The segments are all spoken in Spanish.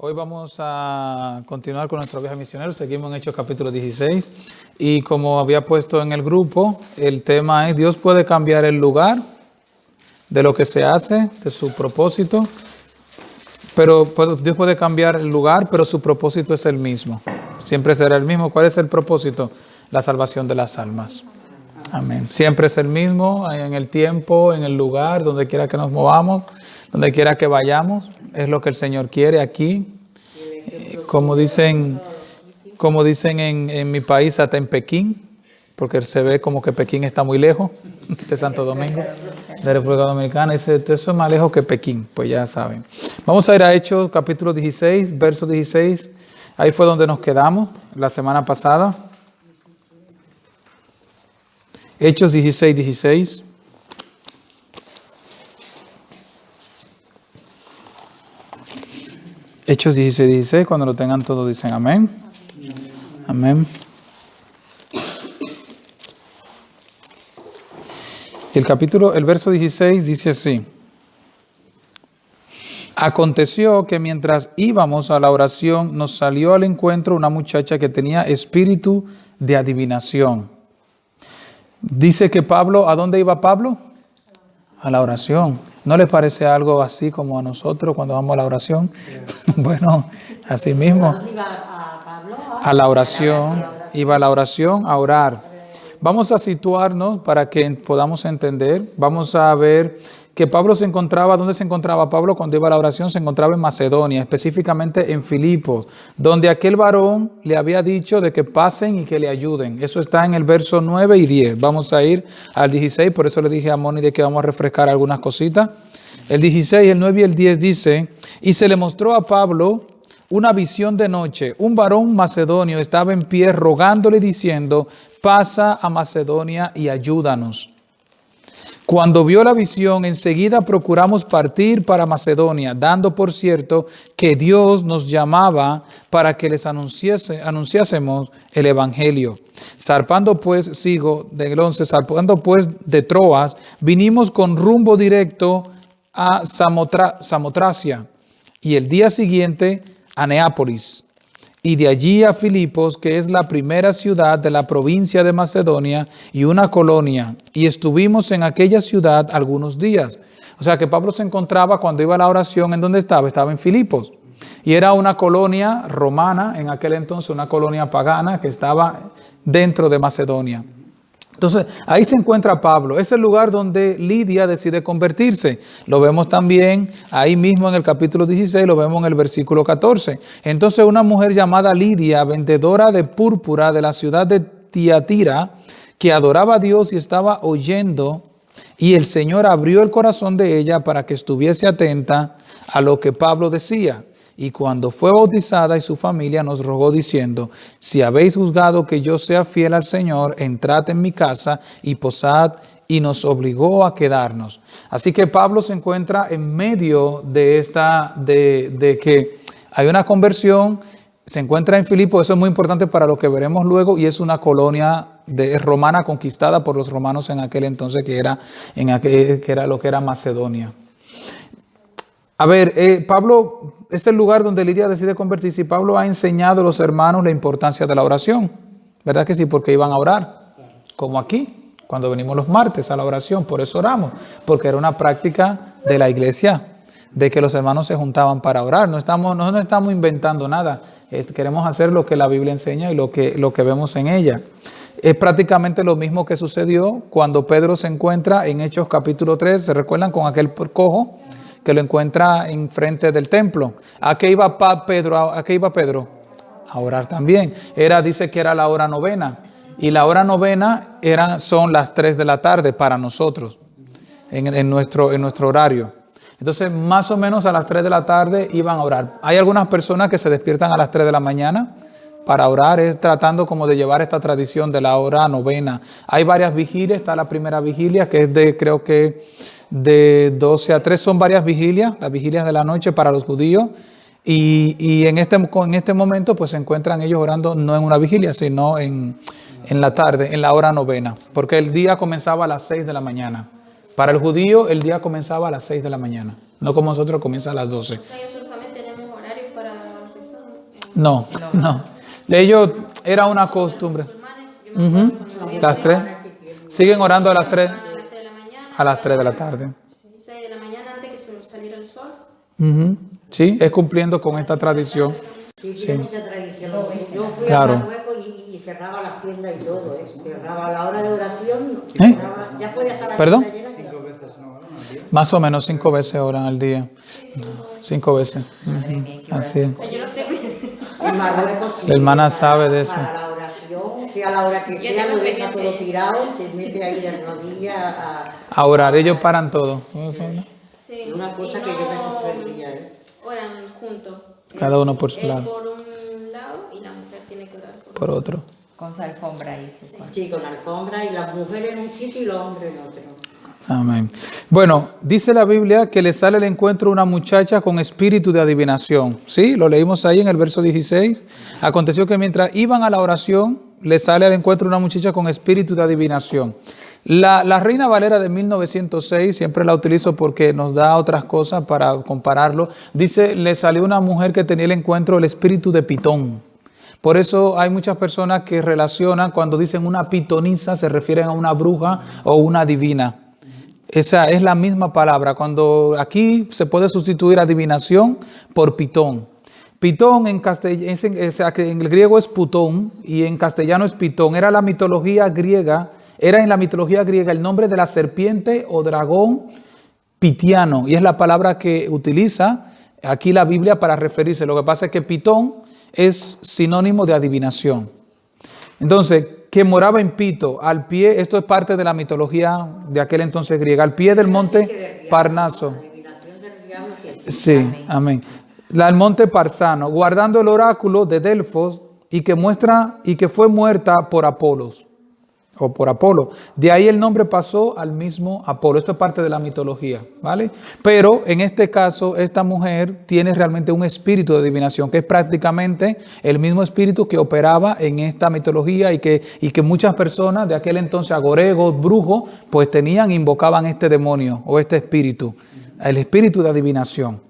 Hoy vamos a continuar con nuestro viaje misionero. Seguimos en Hechos capítulo 16. Y como había puesto en el grupo, el tema es: Dios puede cambiar el lugar de lo que se hace, de su propósito. Pero Dios puede cambiar el lugar, pero su propósito es el mismo. Siempre será el mismo. ¿Cuál es el propósito? La salvación de las almas. Amén. Siempre es el mismo, en el tiempo, en el lugar, donde quiera que nos movamos, donde quiera que vayamos. Es lo que el Señor quiere aquí. Como dicen en mi país, hasta en Pekín, porque se ve como que Pekín está muy lejos de Santo Domingo, de República Dominicana. Dice, eso es más lejos que Pekín, pues ya saben. Vamos a ir a Hechos capítulo 16, verso 16. Ahí fue donde nos quedamos la semana pasada. Hechos 16, 16. Hechos 16, 16. Cuando lo tengan todos dicen amén. Amén. El verso 16 dice así: Aconteció que mientras íbamos a la oración, nos salió al encuentro una muchacha que tenía espíritu de adivinación. Dice que Pablo, ¿a dónde iba Pablo? A la oración. ¿No les parece algo así como a nosotros cuando vamos a la oración? Bueno, así mismo. A la oración, iba a la oración a orar. Vamos a situarnos para que podamos entender. Vamos a ver que Pablo se encontraba, ¿dónde se encontraba Pablo cuando iba a la oración? Se encontraba en Macedonia, específicamente en Filipos, donde aquel varón le había dicho de que pasen y que le ayuden. Eso está en el verso 9 y 10. Vamos a ir al 16, por eso le dije a Moni de que vamos a refrescar algunas cositas. El 16, el 9 y el 10 dice: Y se le mostró a Pablo una visión de noche. Un varón macedonio estaba en pie rogándole diciendo: pasa a Macedonia y ayúdanos. Cuando vio la visión, enseguida procuramos partir para Macedonia, dando por cierto que Dios nos llamaba para que les anunciásemos el evangelio. Zarpando pues de Troas, vinimos con rumbo directo a Samotracia y el día siguiente a Neápolis, y de allí a Filipos, que es la primera ciudad de la provincia de Macedonia y una colonia, y estuvimos en aquella ciudad algunos días. O sea que Pablo se encontraba cuando iba a la oración, ¿en dónde estaba? Estaba en Filipos, y era una colonia romana, en aquel entonces una colonia pagana que estaba dentro de Macedonia. Entonces, ahí se encuentra Pablo. Es el lugar donde Lidia decide convertirse. Lo vemos también ahí mismo en el capítulo 16, lo vemos en el versículo 14. Entonces, una mujer llamada Lidia, vendedora de púrpura de la ciudad de Tiatira, que adoraba a Dios y estaba oyendo, y el Señor abrió el corazón de ella para que estuviese atenta a lo que Pablo decía. Y cuando fue bautizada y su familia nos rogó diciendo: si habéis juzgado que yo sea fiel al Señor, entrad en mi casa y posad, y nos obligó a quedarnos. Así que Pablo se encuentra en medio de de que hay una conversión, se encuentra en Filipos. Eso es muy importante para lo que veremos luego, y es una colonia romana conquistada por los romanos en aquel entonces, que era lo que era Macedonia. A ver, Pablo es el lugar donde Lidia decide convertirse, y Pablo ha enseñado a los hermanos la importancia de la oración. ¿Verdad que sí? Porque iban a orar, como aquí, cuando venimos los martes a la oración. Por eso oramos, porque era una práctica de la iglesia, de que los hermanos se juntaban para orar. No estamos inventando nada. Queremos hacer lo que la Biblia enseña y lo que vemos en ella. Es prácticamente lo mismo que sucedió cuando Pedro se encuentra en Hechos capítulo 3. ¿Se recuerdan? Con aquel cojo que lo encuentra enfrente del templo. ¿A qué iba Pedro? A orar también. Dice que era la hora novena. Y la hora novena son las 3 de la tarde para nosotros, en nuestro horario. Entonces, más o menos a las 3 de la tarde iban a orar. Hay algunas personas que se despiertan a las 3 de la mañana para orar, es tratando como de llevar esta tradición de la hora novena. Hay varias vigilias. Está la primera vigilia, que es creo que de 12 a 3, son varias vigilias, las vigilias de la noche para los judíos, y en este momento pues se encuentran ellos orando no en una vigilia, sino en la tarde, en la hora novena, porque el día comenzaba a las 6 de la mañana. Para el judío el día comenzaba a las 6 de la mañana, no como nosotros, comienza a las 12. O sea, nosotros también tenemos horarios para No, no. Ellos era una costumbre. Ujú. Las 3. Siguen orando a las 3. A las 3 de la tarde. 6 de la mañana antes que saliera el sol. Ujú. Sí, es cumpliendo con esta tradición. Sí, tiene mucha tradición. Yo fui Claro. a Marruecos y cerraba las tiendas y todo, ¿eh? Cerraba a la hora de oración. ¿Eh? Cerraba, ya podía estar la ¿Perdón? tienda llena. Más o menos 5 veces oran al día. 5 veces. Ujú. Así es. Yo no sé. En Marruecos sí. La hermana sabe de eso. Para la oración, sea la hora que sea, lo deja todo tirado, se mete ahí de rodillas A orar, ellos paran todo. Sí. Una cosa y que yo me sorprendía, ¿eh? Oran juntos. Cada uno por su Él lado, por un lado y la mujer tiene que orar por otro. Con su alfombra y su Sí, con alfombra y las mujeres en un sitio y los hombres en otro. Amén. Bueno, dice la Biblia que le sale al encuentro una muchacha con espíritu de adivinación. Sí, lo leímos ahí en el verso 16. Aconteció que mientras iban a la oración, le sale al encuentro una muchacha con espíritu de adivinación. La Reina Valera de 1906, siempre la utilizo porque nos da otras cosas para compararlo. Dice, le salió una mujer que tenía el encuentro del espíritu de Pitón. Por eso hay muchas personas que relacionan, cuando dicen una pitonisa, se refieren a una bruja o una divina. Esa es la misma palabra. Cuando aquí se puede sustituir adivinación por pitón. Pitón en el griego es putón y en castellano es pitón. Era en la mitología griega el nombre de la serpiente o dragón pitiano. Y es la palabra que utiliza aquí la Biblia para referirse. Lo que pasa es que pitón es sinónimo de adivinación. Entonces, que moraba en Pito, al pie, esto es parte de la mitología de aquel entonces griega, al pie del monte Parnaso. Sí, amén. El monte Parsano, guardando el oráculo de Delfos y que fue muerta por Apolos. O por Apolo. De ahí el nombre pasó al mismo Apolo. Esto es parte de la mitología, ¿vale? Pero en este caso, esta mujer tiene realmente un espíritu de adivinación, que es prácticamente el mismo espíritu que operaba en esta mitología y que muchas personas de aquel entonces, agoregos, brujos, pues invocaban este demonio o este espíritu, el espíritu de adivinación.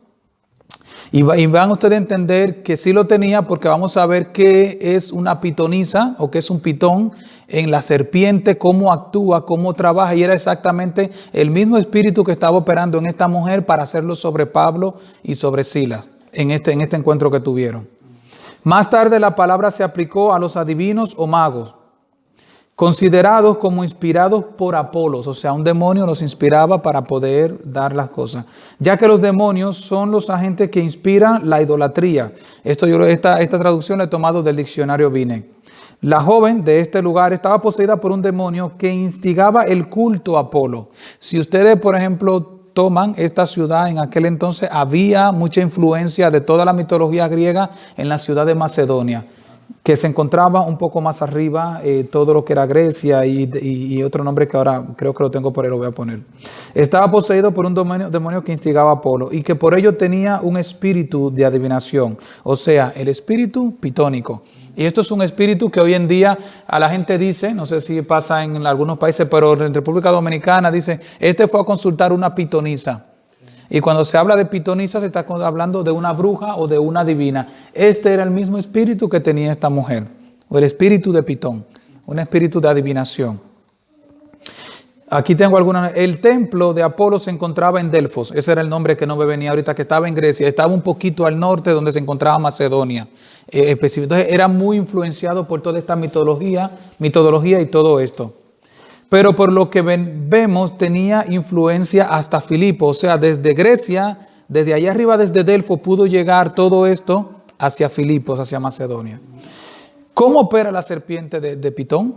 Y van ustedes a entender que sí lo tenía porque vamos a ver qué es una pitonisa o qué es un pitón en la serpiente, cómo actúa, cómo trabaja. Y era exactamente el mismo espíritu que estaba operando en esta mujer para hacerlo sobre Pablo y sobre Silas en este encuentro que tuvieron. Más tarde la palabra se aplicó a los adivinos o magos, considerados como inspirados por Apolos, o sea, un demonio los inspiraba para poder dar las cosas, ya que los demonios son los agentes que inspiran la idolatría. Esta traducción la he tomado del diccionario Vine. La joven de este lugar estaba poseída por un demonio que instigaba el culto a Apolo. Si ustedes, por ejemplo, toman esta ciudad, en aquel entonces había mucha influencia de toda la mitología griega en la ciudad de Macedonia, que se encontraba un poco más arriba, todo lo que era Grecia y otro nombre que ahora creo que lo tengo por ahí, lo voy a poner. Estaba poseído por un demonio que instigaba a Apolo y que por ello tenía un espíritu de adivinación, o sea, el espíritu pitónico. Y esto es un espíritu que hoy en día a la gente dice, no sé si pasa en algunos países, pero en República Dominicana dice, fue a consultar una pitonisa. Y cuando se habla de pitonisa se está hablando de una bruja o de una divina. Este era el mismo espíritu que tenía esta mujer, o el espíritu de Pitón, un espíritu de adivinación. Aquí tengo el templo de Apolo se encontraba en Delfos, ese era el nombre que no me venía ahorita, que estaba en Grecia, estaba un poquito al norte donde se encontraba Macedonia. Entonces era muy influenciado por toda esta metodología y todo esto. Pero por lo que vemos tenía influencia hasta Filipo, o sea, desde Grecia, desde allá arriba, desde Delfos, pudo llegar todo esto hacia Filipos, hacia Macedonia. ¿Cómo opera la serpiente de Pitón?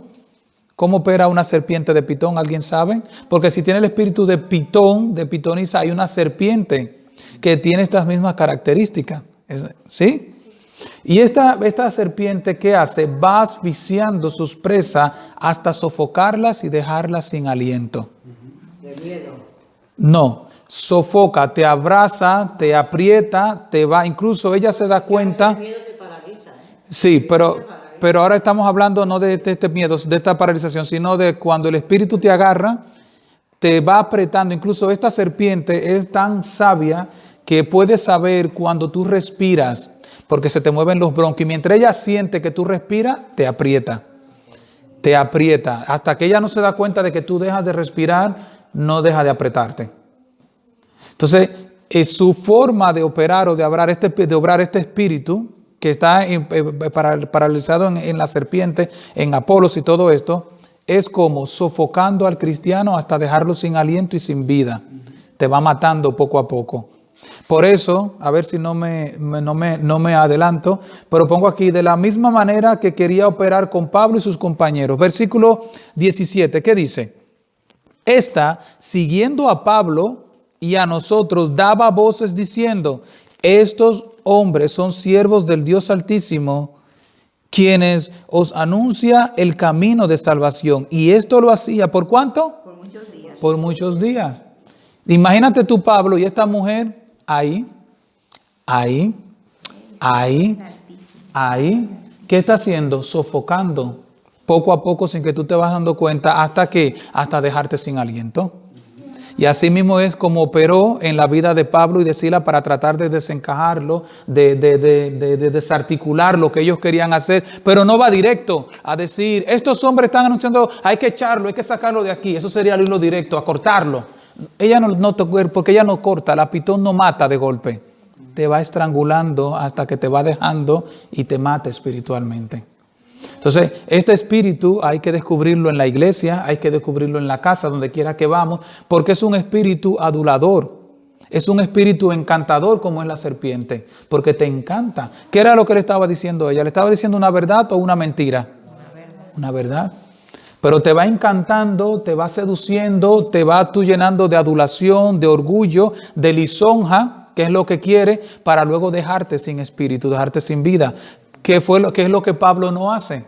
¿Cómo opera una serpiente de Pitón? ¿Alguien sabe? Porque si tiene el espíritu de Pitón, de pitonisa, hay una serpiente que tiene estas mismas características. ¿Sí? Y esta serpiente, ¿qué hace? Va asfixiando sus presas hasta sofocarlas y dejarlas sin aliento. De miedo. No, sofoca, te abraza, te aprieta, te va. Incluso ella se da cuenta. El miedo te paraliza, ¿eh? Sí, pero ahora estamos hablando no de este miedo, de esta paralización, sino de cuando el espíritu te agarra, te va apretando. Incluso esta serpiente es tan sabia que puede saber cuando tú respiras. porque se te mueven los bronquios. Y mientras ella siente que tú respiras, te aprieta. Te aprieta. Hasta que ella no se da cuenta de que tú dejas de respirar, no deja de apretarte. Entonces, su forma de operar o de obrar este espíritu que está paralizado en la serpiente, en Apolos y todo esto, es como sofocando al cristiano hasta dejarlo sin aliento y sin vida. Te va matando poco a poco. Por eso, a ver si no me adelanto, pero pongo aquí, de la misma manera que quería operar con Pablo y sus compañeros. Versículo 17, ¿qué dice? Esta, siguiendo a Pablo y a nosotros, daba voces diciendo, estos hombres son siervos del Dios Altísimo, quienes os anuncia el camino de salvación. Y esto lo hacía, ¿por cuánto? Por muchos días. Por muchos días. Imagínate tú, Pablo, y esta mujer ahí. ¿Qué está haciendo? Sofocando poco a poco sin que tú te vas dando cuenta hasta dejarte sin aliento. Y así mismo es como operó en la vida de Pablo y de Silas para tratar de desencajarlo, de desarticular lo que ellos querían hacer, pero no va directo a decir, estos hombres están anunciando, hay que echarlo, hay que sacarlo de aquí. Eso sería el hilo directo, a cortarlo. Ella no porque ella no corta, la pitón no mata de golpe. Te va estrangulando hasta que te va dejando y te mata espiritualmente. Entonces, este espíritu hay que descubrirlo en la iglesia, hay que descubrirlo en la casa, donde quiera que vamos, porque es un espíritu adulador, es un espíritu encantador como es la serpiente, porque te encanta. ¿Qué era lo que le estaba diciendo ella? ¿Le estaba diciendo una verdad o una mentira? Una verdad. Pero te va encantando, te va seduciendo, te va tú llenando de adulación, de orgullo, de lisonja, que es lo que quiere, para luego dejarte sin espíritu, dejarte sin vida. ¿Qué es lo que Pablo no hace?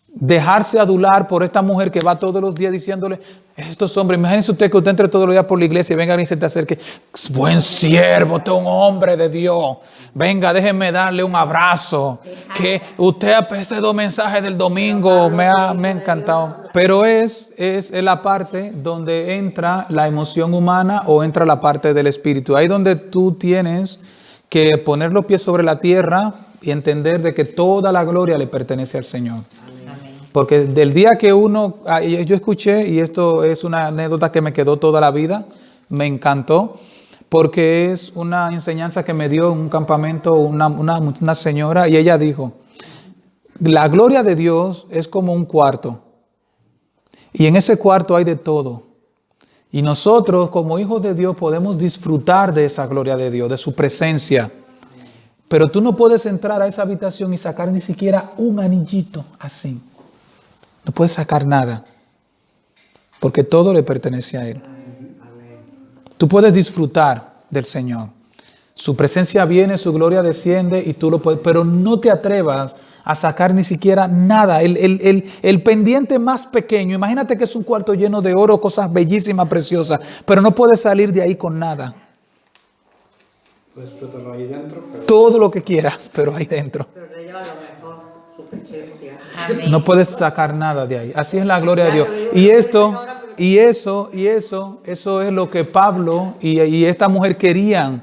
Dejarse adular por esta mujer que va todos los días diciéndole, estos hombres, imagínense usted que usted entre todos los días por la iglesia y venga y se te acerque, buen siervo, usted es un hombre de Dios, venga, déjeme darle un abrazo, que usted ese dos mensajes del domingo me ha encantado. Pero es la parte donde entra la emoción humana o entra la parte del espíritu. Ahí donde tú tienes que poner los pies sobre la tierra y entender de que toda la gloria le pertenece al Señor. Amén. Porque del día que yo escuché, y esto es una anécdota que me quedó toda la vida, me encantó, porque es una enseñanza que me dio en un campamento una señora, y ella dijo, la gloria de Dios es como un cuarto, y en ese cuarto hay de todo. Y nosotros como hijos de Dios podemos disfrutar de esa gloria de Dios, de su presencia. Pero tú no puedes entrar a esa habitación y sacar ni siquiera un anillito así. No puedes sacar nada. Porque todo le pertenece a Él. Tú puedes disfrutar del Señor. Su presencia viene, su gloria desciende y tú lo puedes. Pero no te atrevas a sacar ni siquiera nada. El pendiente más pequeño. Imagínate que es un cuarto lleno de oro, cosas bellísimas, preciosas. Pero no puedes salir de ahí con nada. Puedes flotarlo ahí dentro. Pero... todo lo que quieras, pero ahí dentro. Pero te lleva lo mejor, su presencia. No puedes sacar nada de ahí. Así es la gloria de Dios. Y eso es lo que Pablo y esta mujer querían,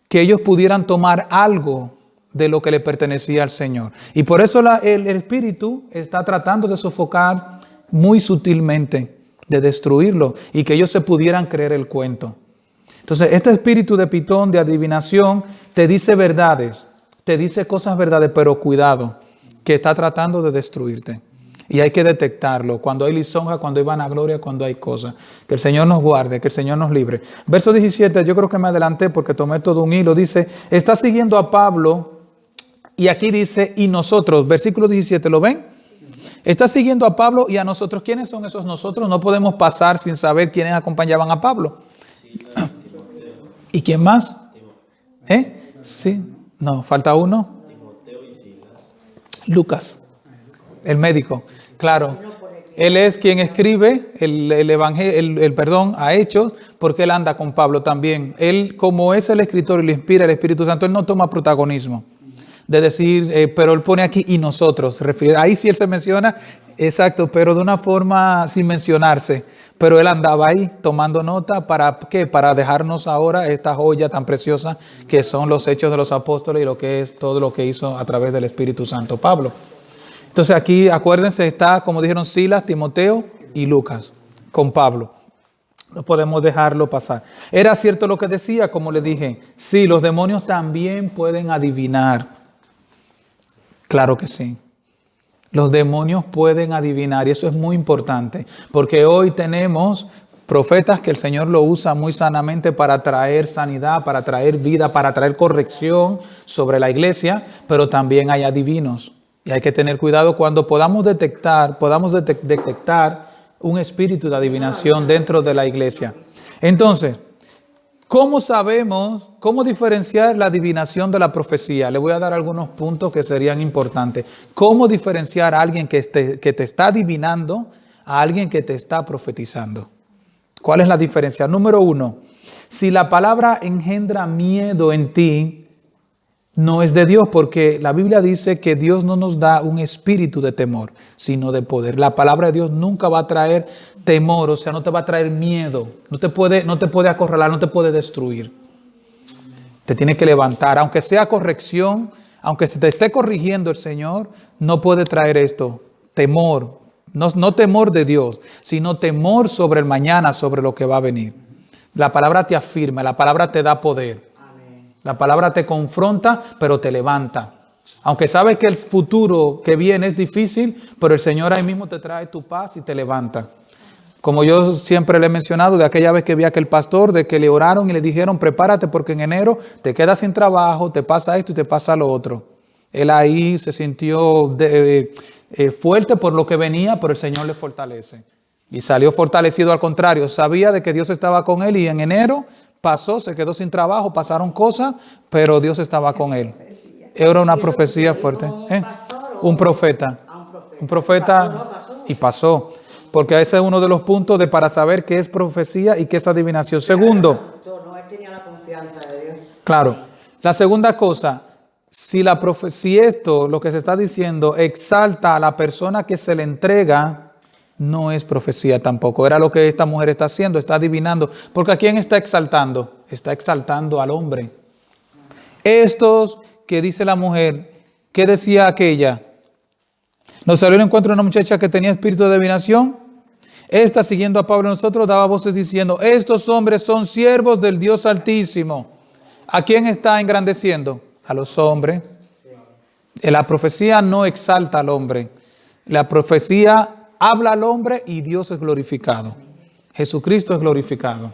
que ellos pudieran tomar algo de lo que le pertenecía al Señor. Y por eso el Espíritu está tratando de sofocar muy sutilmente, de destruirlo, y que ellos se pudieran creer el cuento. Entonces, este espíritu de pitón, de adivinación, te dice verdades, te dice cosas verdades, pero cuidado, que está tratando de destruirte. Y hay que detectarlo, cuando hay lisonja, cuando hay vanagloria, cuando hay cosas. Que el Señor nos guarde, que el Señor nos libre. Verso 17, yo creo que me adelanté porque tomé todo un hilo. Dice, está siguiendo a Pablo, y aquí dice, y nosotros, versículo 17, ¿lo ven? Está siguiendo a Pablo y a nosotros. ¿Quiénes son esos nosotros? No podemos pasar sin saber quiénes acompañaban a Pablo. ¿Y quién más? Sí. No, falta uno. Lucas, el médico. Claro. Él es quien escribe el evangelio, a Hechos, porque él anda con Pablo también. Él, como es el escritor y le inspira el Espíritu Santo, él no toma protagonismo. de decir, pero él pone aquí y nosotros. Ahí sí él se menciona, exacto, pero de una forma sin mencionarse. Pero él andaba ahí tomando nota para ¿qué? Para dejarnos ahora esta joya tan preciosa que son los Hechos de los Apóstoles y lo que es todo lo que hizo a través del Espíritu Santo Pablo. Entonces aquí, acuérdense, está, como dijeron, Silas, Timoteo y Lucas con Pablo. No podemos dejarlo pasar. Era cierto lo que decía, como le dije. Sí, los demonios también pueden adivinar. Claro que sí. Los demonios pueden adivinar y eso es muy importante. Porque hoy tenemos profetas que el Señor lo usa muy sanamente para traer sanidad, para traer vida, para traer corrección sobre la iglesia. Pero también hay adivinos. Y hay que tener cuidado cuando podamos detectar un espíritu de adivinación dentro de la iglesia. Entonces, ¿cómo sabemos, cómo diferenciar la adivinación de la profecía? Le voy a dar algunos puntos que serían importantes. ¿Cómo diferenciar a alguien que te está adivinando a alguien que te está profetizando? ¿Cuál es la diferencia? Número 1, si la palabra engendra miedo en ti, no es de Dios, porque la Biblia dice que Dios no nos da un espíritu de temor, sino de poder. La palabra de Dios nunca va a traer temor, o sea, no te va a traer miedo. No te puede acorralar, no te puede destruir. Te tiene que levantar. Aunque sea corrección, aunque se te esté corrigiendo el Señor, no puede traer esto. Temor. No temor de Dios, sino temor sobre el mañana, sobre lo que va a venir. La palabra te afirma, la palabra te da poder. La palabra te confronta, pero te levanta. Aunque sabes que el futuro que viene es difícil, pero el Señor ahí mismo te trae tu paz y te levanta. Como yo siempre le he mencionado, de aquella vez que vi a aquel pastor, de que le oraron y le dijeron, prepárate porque en enero te quedas sin trabajo, te pasa esto y te pasa lo otro. Él ahí se sintió fuerte por lo que venía, pero el Señor le fortalece. Y salió fortalecido al contrario. Sabía de que Dios estaba con él y en enero pasó, se quedó sin trabajo, pasaron cosas, pero Dios estaba con él. Era una profecía fuerte. Un profeta. Un profeta y pasó. Porque ese es uno de los puntos para saber qué es profecía y qué es adivinación. Segundo. No, él tenía la confianza de Dios. Claro. La segunda cosa, si esto, lo que se está diciendo, exalta a la persona que se le entrega, no es profecía tampoco. Era lo que esta mujer está haciendo, está adivinando. Porque ¿a quién está exaltando? Está exaltando al hombre. Estos que dice la mujer, ¿qué decía aquella? Nos salió el encuentro de una muchacha que tenía espíritu de adivinación. Esta, siguiendo a Pablo y nosotros, daba voces diciendo, estos hombres son siervos del Dios Altísimo. ¿A quién está engrandeciendo? A los hombres. La profecía no exalta al hombre. La profecía habla al hombre y Dios es glorificado. Jesucristo es glorificado.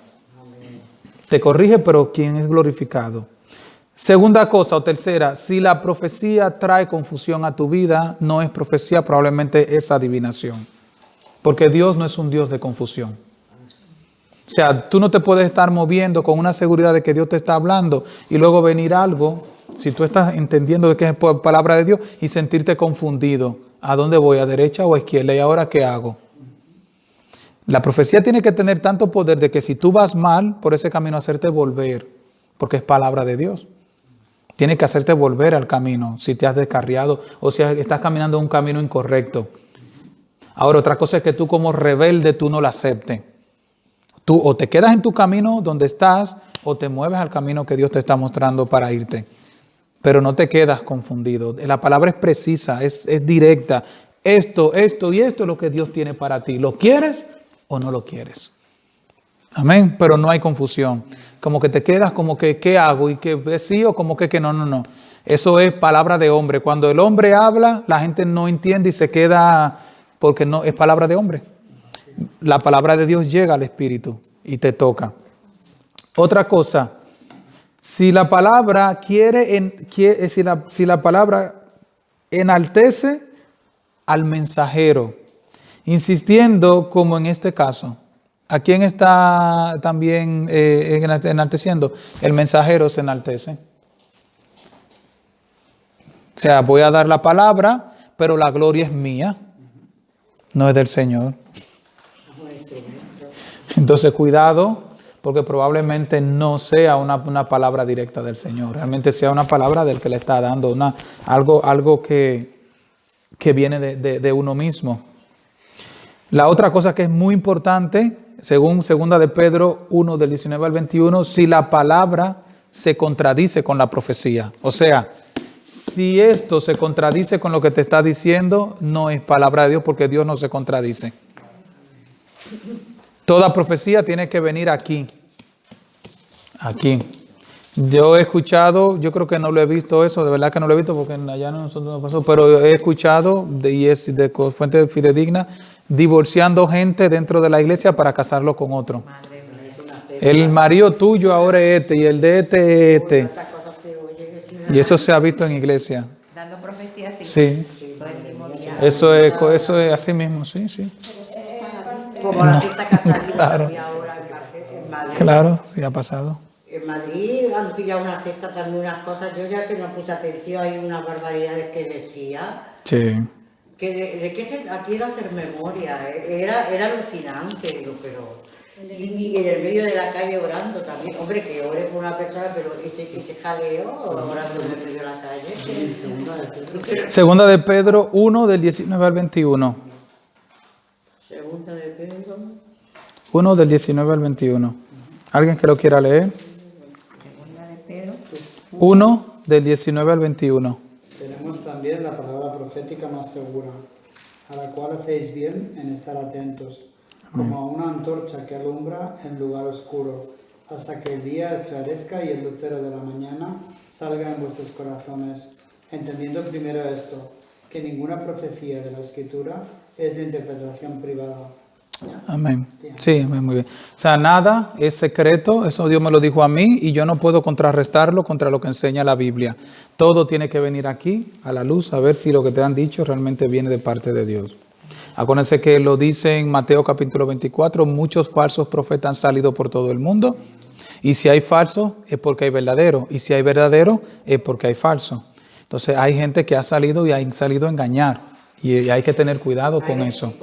Te corrige, pero ¿quién es glorificado? Segunda cosa o tercera, si la profecía trae confusión a tu vida, no es profecía, probablemente es adivinación. Porque Dios no es un Dios de confusión. O sea, tú no te puedes estar moviendo con una seguridad de que Dios te está hablando y luego venir algo, si tú estás entendiendo de que es palabra de Dios y sentirte confundido. ¿A dónde voy? ¿A derecha o a izquierda? ¿Y ahora qué hago? La profecía tiene que tener tanto poder de que si tú vas mal por ese camino, hacerte volver, porque es palabra de Dios. Tiene que hacerte volver al camino si te has descarriado o si estás caminando en un camino incorrecto. Ahora, otra cosa es que tú como rebelde, tú no la aceptes. Tú o te quedas en tu camino donde estás o te mueves al camino que Dios te está mostrando para irte. Pero no te quedas confundido. La palabra es precisa, es directa. Esto y esto es lo que Dios tiene para ti. ¿Lo quieres o no lo quieres? Amén. Pero no hay confusión. Como que te quedas como que ¿qué hago? Y que sí o como que no. Eso es palabra de hombre. Cuando el hombre habla, la gente no entiende y se queda porque no es palabra de hombre. La palabra de Dios llega al espíritu y te toca. Otra cosa. Si la palabra si la palabra enaltece al mensajero, insistiendo como en este caso, ¿a quién está también enalteciendo? El mensajero se enaltece. O sea, voy a dar la palabra, pero la gloria es mía, no es del Señor. Entonces, cuidado. porque probablemente no sea una palabra directa del Señor, realmente sea una palabra del que le está dando, algo que viene de uno mismo. La otra cosa que es muy importante, según 2 de Pedro 1, del 19 al 21, si la palabra se contradice con la profecía. O sea, si esto se contradice con lo que te está diciendo, no es palabra de Dios, porque Dios no se contradice. Toda profecía tiene que venir aquí. Aquí. Yo he escuchado, yo creo que no lo he visto eso, de verdad que no lo he visto porque allá nosotros no pasó, pero he escuchado, y es de fuente fidedigna, divorciando gente dentro de la iglesia para casarlo con otro. Madre mía. El marido tuyo ahora es este y el de este es este. Estas cosas se oyen, Y eso se ha visto en iglesia. Dando profecías, Sí. todo el mismo día. Eso es así mismo, sí, sí. como la fiesta católica Claro. que había ahora en Madrid. Claro, sí ha pasado. En Madrid han pillado una cesta también, unas cosas. Yo ya que no puse atención, hay unas barbaridades que decía. Sí. Que de que aquí era hacer memoria, era alucinante, digo, pero... Y en el medio de la calle orando también. Hombre, que ore por una persona, pero ese jaleo orando en el medio de la calle. Segunda de Pedro 1, del 19 al 21. Segunda de Pedro. 1 del 19 al 21. ¿Alguien que lo quiera leer? Segunda de Pedro. 1 del 19 al 21. Tenemos también la palabra profética más segura, a la cual hacéis bien en estar atentos, como a una antorcha que alumbra en lugar oscuro, hasta que el día esclarezca y el lucero de la mañana salga en vuestros corazones, entendiendo primero esto, que ninguna profecía de la Escritura es de interpretación privada. Amén. Sí, amén, muy bien. O sea, nada es secreto, eso Dios me lo dijo a mí y yo no puedo contrarrestarlo contra lo que enseña la Biblia. Todo tiene que venir aquí, a la luz, a ver si lo que te han dicho realmente viene de parte de Dios. Acuérdense que lo dice en Mateo capítulo 24, muchos falsos profetas han salido por todo el mundo. Y si hay falso, es porque hay verdadero. Y si hay verdadero, es porque hay falso. Entonces hay gente que ha salido y ha salido a engañar. Y hay que tener cuidado con eso.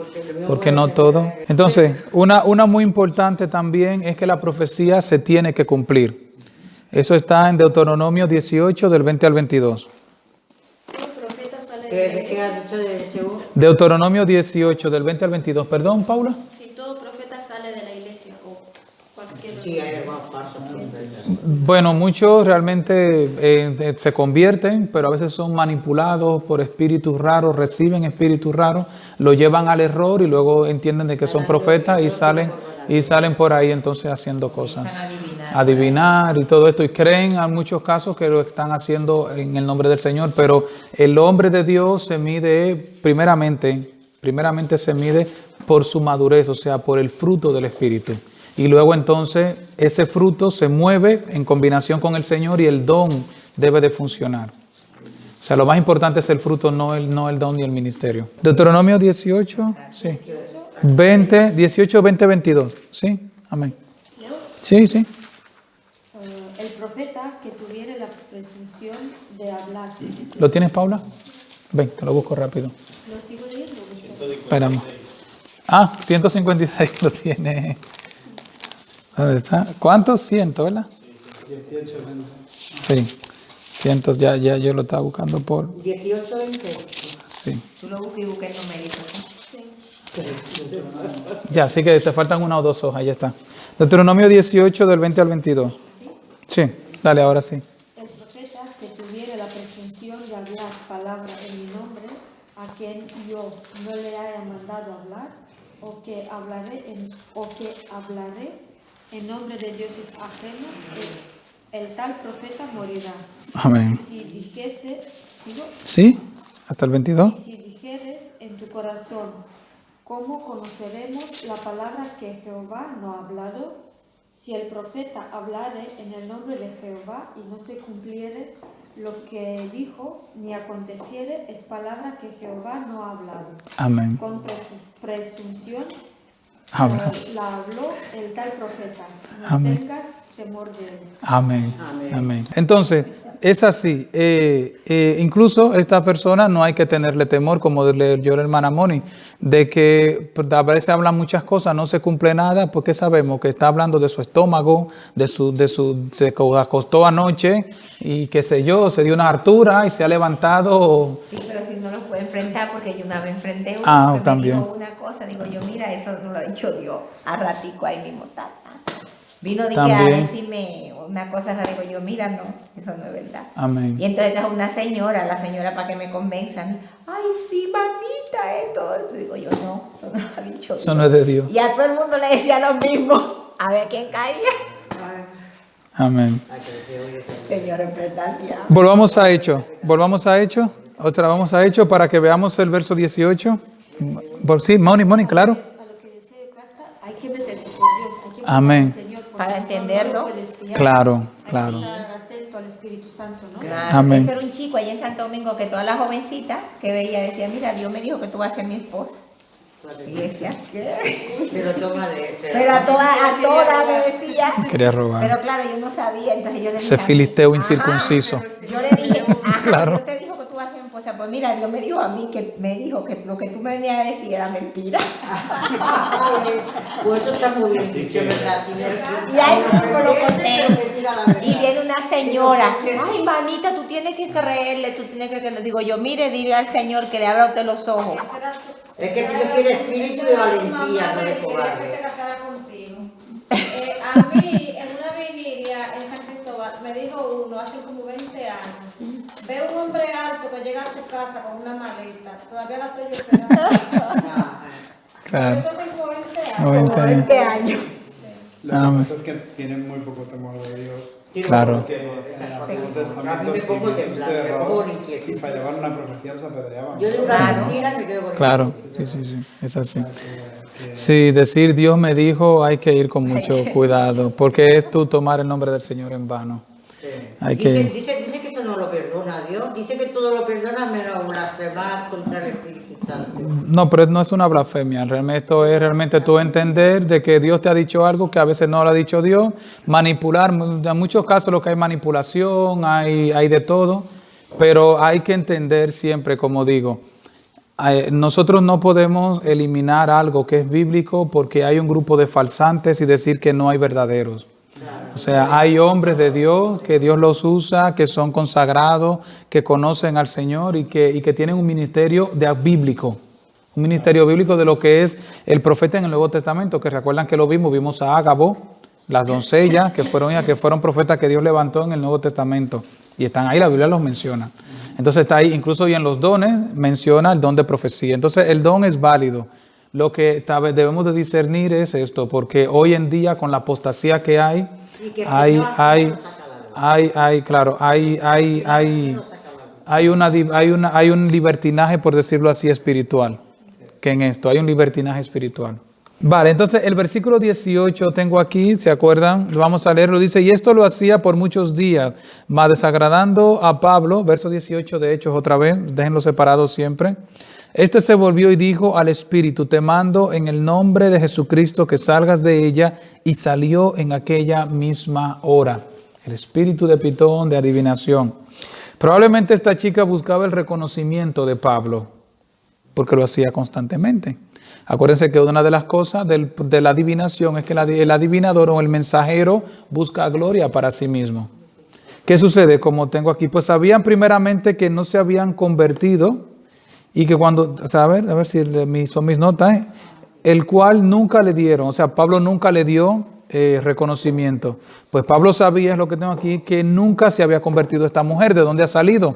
Porque no todo. Entonces, una muy importante también es que la profecía se tiene que cumplir. Eso está en Deuteronomio 18, del 20 al 22. Todo profeta sale de la ¿Qué iglesia. ha dicho de Cheu? Deuteronomio 18, del 20 al 22. Perdón, Paula. Si todo profeta sale de la iglesia o cualquier otro. Sí, hay algunos falsos profetas. Bueno, muchos realmente se convierten, pero a veces son manipulados por espíritus raros, reciben espíritus raros, lo llevan al error y luego entienden de que son profetas y salen por ahí entonces haciendo cosas. Adivinar y todo esto, y creen en muchos casos que lo están haciendo en el nombre del Señor, pero el hombre de Dios se mide primeramente se mide por su madurez, o sea, por el fruto del Espíritu. Y luego entonces ese fruto se mueve en combinación con el Señor y el don debe de funcionar. O sea, lo más importante es el fruto, no el don ni el ministerio. Deuteronomio 18, sí. 18, 20, 22. Sí, amén. Sí, sí. El profeta que tuviere la presunción de hablar. ¿Lo tienes, Paula? Ven, te lo busco rápido. ¿Lo sigo leyendo? Esperamos. 156 lo tiene. ¿Dónde está? ¿Cuántos? 100, ¿verdad? 18, 20. Sí. 100, ya yo lo estaba buscando por... 18, 20. Sí. Tú lo buscas y buscas el numerito. Ya, así que te faltan una o dos hojas, ya está. Deuteronomio 18, del 20 al 22. ¿Sí? Sí, dale, ahora sí. El profeta que tuviere la presunción de hablar palabra en mi nombre, a quien yo no le haya mandado hablar, o que hablaré en nombre de dioses ajenos, el tal profeta morirá. Amén. Si dijese, ¿sigo? ¿Sí? ¿Hasta el 22? Y si dijeres en tu corazón, ¿cómo conoceremos la palabra que Jehová no ha hablado? Si el profeta hablare en el nombre de Jehová y no se cumpliere lo que dijo, ni aconteciere, es palabra que Jehová no ha hablado. Amén. Con presunción Habla. la habló el tal profeta. No Amén. tengas temor de Él. Amén. Amén. Amén. Entonces, es así. Incluso esta persona no hay que tenerle temor, como leyó la hermana Moni, de que a veces hablan muchas cosas, no se cumple nada, porque sabemos que está hablando de su estómago, se acostó anoche y qué sé yo, se dio una hartura y se ha levantado. Sí, pero si no lo puede enfrentar, porque yo una vez enfrenté uno Ah, que también. me dijo una cosa, digo yo, mira, eso no lo ha dicho Dios, a ratico ahí mismo, vino de que a También. decirme una cosa, la digo yo, mira, no, eso no es verdad. Amén. Y entonces trajo una señora, la señora para que me convenzan, ay, sí, manita, esto, digo yo, no, eso no lo ha dicho Dios. Eso no es de Dios. Y a todo el mundo le decía lo mismo, a ver quién caía. Amén. Ay, pero que oye, Señor, enfrentar al diablo. Volvamos a Hechos, otra vamos a Hechos para que veamos el verso 18. Sí, Moni, claro. A lo que decía Yocasta, hay que meterse con Dios, hay que meterse Amén. al Señor, porque Para si no, entenderlo. no lo puedes pillar. Claro, Hay que claro. estar atento al Espíritu Santo, ¿no? Claro, Amén. ese era un chico allá en Santo Domingo que todas las jovencitas que veía decía, mira, Dios me dijo que tú vas a ser mi esposo. Y decía, ¿qué? pero toma de Pero a todas me decía. Quería robar. Pero claro, yo no sabía, entonces yo le dije. Ese a mí, filisteo ajá, incircunciso. Yo le dije, ajá, Claro. Dios te dijo que tú vas a ser mi esposa. Pues mira, Dios me dijo a mí que me dijo que lo que tú me venías a decir era mentira. Pues eso está muy bien dicho, ¿verdad? Y ahí mismo lo conté. Y viene una señora, ay, manita, tú tienes que creerle, tú tienes que creerle. Digo yo, mire, dile al Señor que le abra a usted los ojos. Es que si yo quiero espíritu de valentía, no de que se cobarde. casara contigo. A mí, en una vigilia en San Cristóbal, me dijo uno hace como 20 años, ve un hombre alto que llega a tu casa con una maleta, todavía la estoy yo esperando. Claro. Eso hace como 20 años. 90 años. 20 años. Lo que Amén. pasa es que tienen muy poco temor de Dios. Claro. Porque en el Antiguo A Testamento, mí me pongo si temblar, usted me erraba, pongo inquieto. si fallaban una profecía, los apedreaban. Yo de una Claro. mentira me quedo con Claro, sí, es así. Sí, decir Dios me dijo hay que ir con mucho cuidado, porque es tú tomar el nombre del Señor en vano. Hay Dice, que, dice que eso no lo perdona Dios. Dice que todo lo perdona menos blasfemar contra el Espíritu Santo. no, pero no es una blasfemia, realmente esto es realmente tú entender de que Dios te ha dicho algo que a veces no lo ha dicho Dios, manipular, en muchos casos lo que hay manipulación, hay de todo, pero hay que entender siempre, como digo, nosotros no podemos eliminar algo que es bíblico porque hay un grupo de falsantes y decir que no hay verdaderos. O sea, hay hombres de Dios que Dios los usa, que son consagrados, que conocen al Señor y que tienen un ministerio bíblico. Un ministerio bíblico de lo que es el profeta en el Nuevo Testamento, que recuerdan que lo vimos a Ágabo, las doncellas, que fueron profetas que Dios levantó en el Nuevo Testamento. Y están ahí, la Biblia los menciona. Entonces está ahí, incluso y en los dones menciona el don de profecía. Entonces el don es válido. Lo que debemos de discernir es esto, porque hoy en día con la apostasía que hay, Y que el hay un libertinaje, por decirlo así, espiritual. Que en esto hay un libertinaje espiritual. Vale, entonces el versículo 18 tengo aquí, ¿se acuerdan? Lo vamos a leerlo, dice, y esto lo hacía por muchos días, mas desagradando a Pablo, verso 18 de Hechos otra vez, déjenlo separado siempre. Este se volvió y dijo al espíritu, te mando en el nombre de Jesucristo que salgas de ella, y salió en aquella misma hora. El espíritu de pitón, de adivinación. Probablemente esta chica buscaba el reconocimiento de Pablo, porque lo hacía constantemente. Acuérdense que una de las cosas de la adivinación es que el adivinador o el mensajero busca gloria para sí mismo. ¿Qué sucede? Como tengo aquí, pues sabían primeramente que no se habían convertido y que cuando, a ver si son mis notas, el cual nunca le dieron, o sea, Pablo nunca le dio reconocimiento. Pues Pablo sabía, es lo que tengo aquí, que nunca se había convertido esta mujer. ¿De dónde ha salido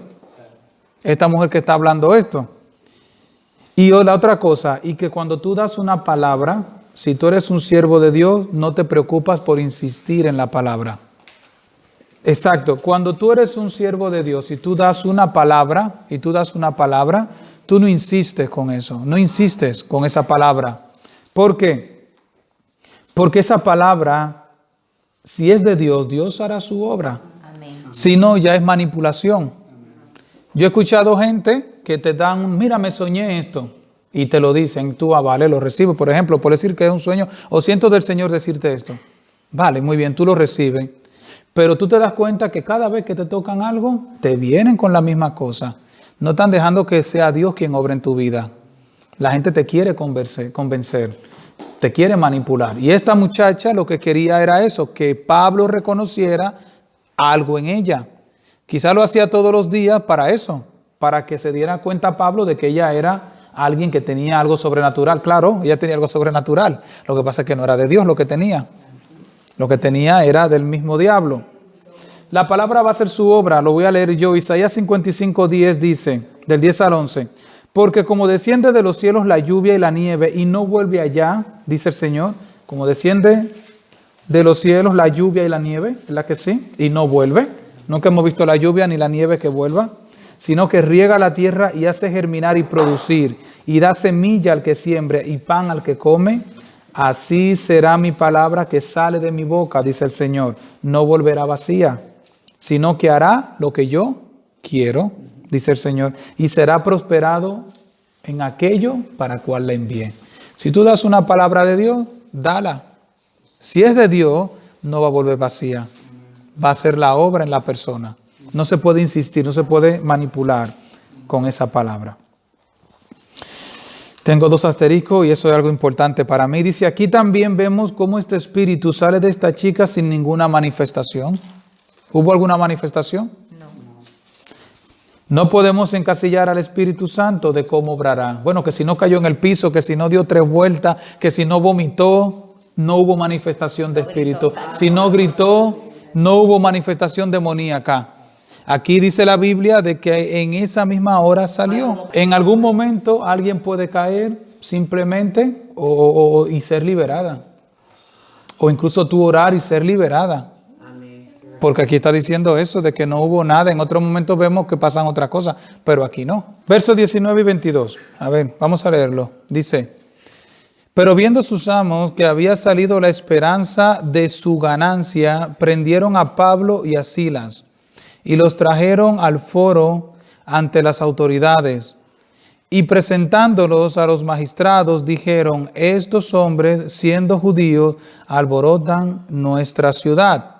esta mujer que está hablando esto? Y la otra cosa, y que cuando tú das una palabra, si tú eres un siervo de Dios, no te preocupas por insistir en la palabra. Exacto, cuando tú eres un siervo de Dios y tú das una palabra, tú no insistes con eso, no insistes con esa palabra. ¿Por qué? Porque esa palabra, si es de Dios, Dios hará su obra. Amén. Si no, ya es manipulación. Yo he escuchado gente que te dan, mira, me soñé esto, y te lo dicen, tú vale, lo recibes, por ejemplo, por decir que es un sueño, o siento del Señor decirte esto. Vale, muy bien, tú lo recibes. Pero tú te das cuenta que cada vez que te tocan algo, te vienen con la misma cosa. No están dejando que sea Dios quien obra en tu vida. La gente te quiere convencer, te quiere manipular. Y esta muchacha lo que quería era eso, que Pablo reconociera algo en ella. Quizá lo hacía todos los días para eso, para que se diera cuenta Pablo de que ella era alguien que tenía algo sobrenatural. Claro, ella tenía algo sobrenatural. Lo que pasa es que no era de Dios lo que tenía. Lo que tenía era del mismo diablo. La palabra va a hacer su obra, lo voy a leer yo. Isaías 55:10 dice, del 10 al 11. Porque como desciende de los cielos la lluvia y la nieve y no vuelve allá, dice el Señor, como desciende de los cielos la lluvia y la nieve, ¿verdad que sí? Y no vuelve. Nunca hemos visto la lluvia ni la nieve que vuelva, sino que riega la tierra y hace germinar y producir, y da semilla al que siembre y pan al que come. Así será mi palabra que sale de mi boca, dice el Señor. No volverá vacía, sino que hará lo que yo quiero, dice el Señor, y será prosperado en aquello para cual la envié. Si tú das una palabra de Dios, dala. Si es de Dios, no va a volver vacía. Va a ser la obra en la persona. No se puede insistir, no se puede manipular con esa palabra. Tengo 2 asteriscos y eso es algo importante para mí. Dice, aquí también vemos cómo este espíritu sale de esta chica sin ninguna manifestación. ¿Hubo alguna manifestación? No podemos encasillar al Espíritu Santo de cómo obrará. Bueno, que si no cayó en el piso, que si no dio 3 vueltas, que si no vomitó, no hubo manifestación de espíritu. Si no gritó, no hubo manifestación demoníaca. Aquí dice la Biblia de que en esa misma hora salió. En algún momento alguien puede caer simplemente y ser liberada. O incluso tú orar y ser liberada. Porque aquí está diciendo eso, de que no hubo nada. En otros momentos vemos que pasan otras cosas, pero aquí no. Versos 19 y 22. A ver, vamos a leerlo. Dice, pero viendo sus amos que había salido la esperanza de su ganancia, prendieron a Pablo y a Silas y los trajeron al foro ante las autoridades. Y presentándolos a los magistrados, dijeron, estos hombres, siendo judíos, alborotan nuestra ciudad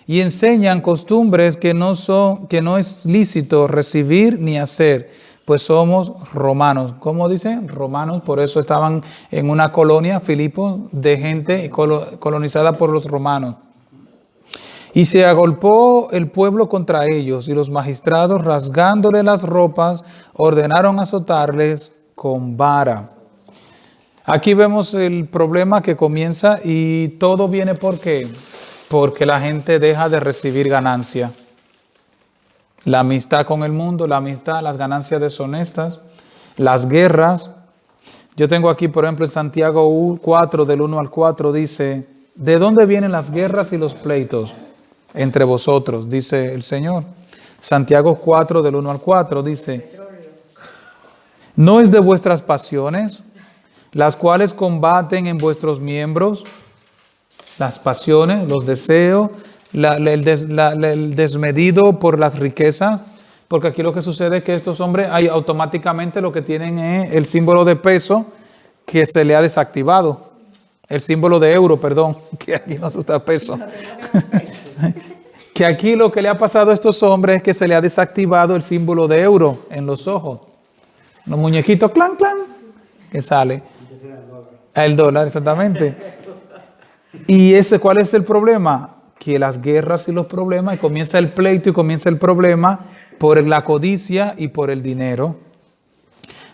y enseñan costumbres que no es lícito recibir ni hacer, pues somos romanos. ¿Cómo dicen? Romanos, por eso estaban en una colonia, Filipos, de gente colonizada por los romanos. Y se agolpó el pueblo contra ellos, y los magistrados, rasgándole las ropas, ordenaron azotarles con vara. Aquí vemos el problema que comienza, y todo viene ¿por qué? Porque la gente deja de recibir ganancia. La amistad con el mundo, la amistad, las ganancias deshonestas, las guerras. Yo tengo aquí, por ejemplo, en Santiago 4, del 1 al 4, dice, ¿de dónde vienen las guerras y los pleitos entre vosotros? Dice el Señor. Santiago 4, del 1 al 4, dice, ¿no es de vuestras pasiones, las cuales combaten en vuestros miembros? Las pasiones, los deseos, el desmedido por las riquezas, porque aquí lo que sucede es que estos hombres automáticamente lo que tienen es el símbolo de peso que se le ha desactivado, el símbolo de euro, perdón, que aquí no se usa peso. Que aquí lo que le ha pasado a estos hombres es que se le ha desactivado el símbolo de euro en los ojos. Los muñequitos, clan, clan, que sale. El dólar, exactamente. ¿Y cuál es el problema? Que las guerras y los problemas, y comienza el pleito y comienza el problema por la codicia y por el dinero.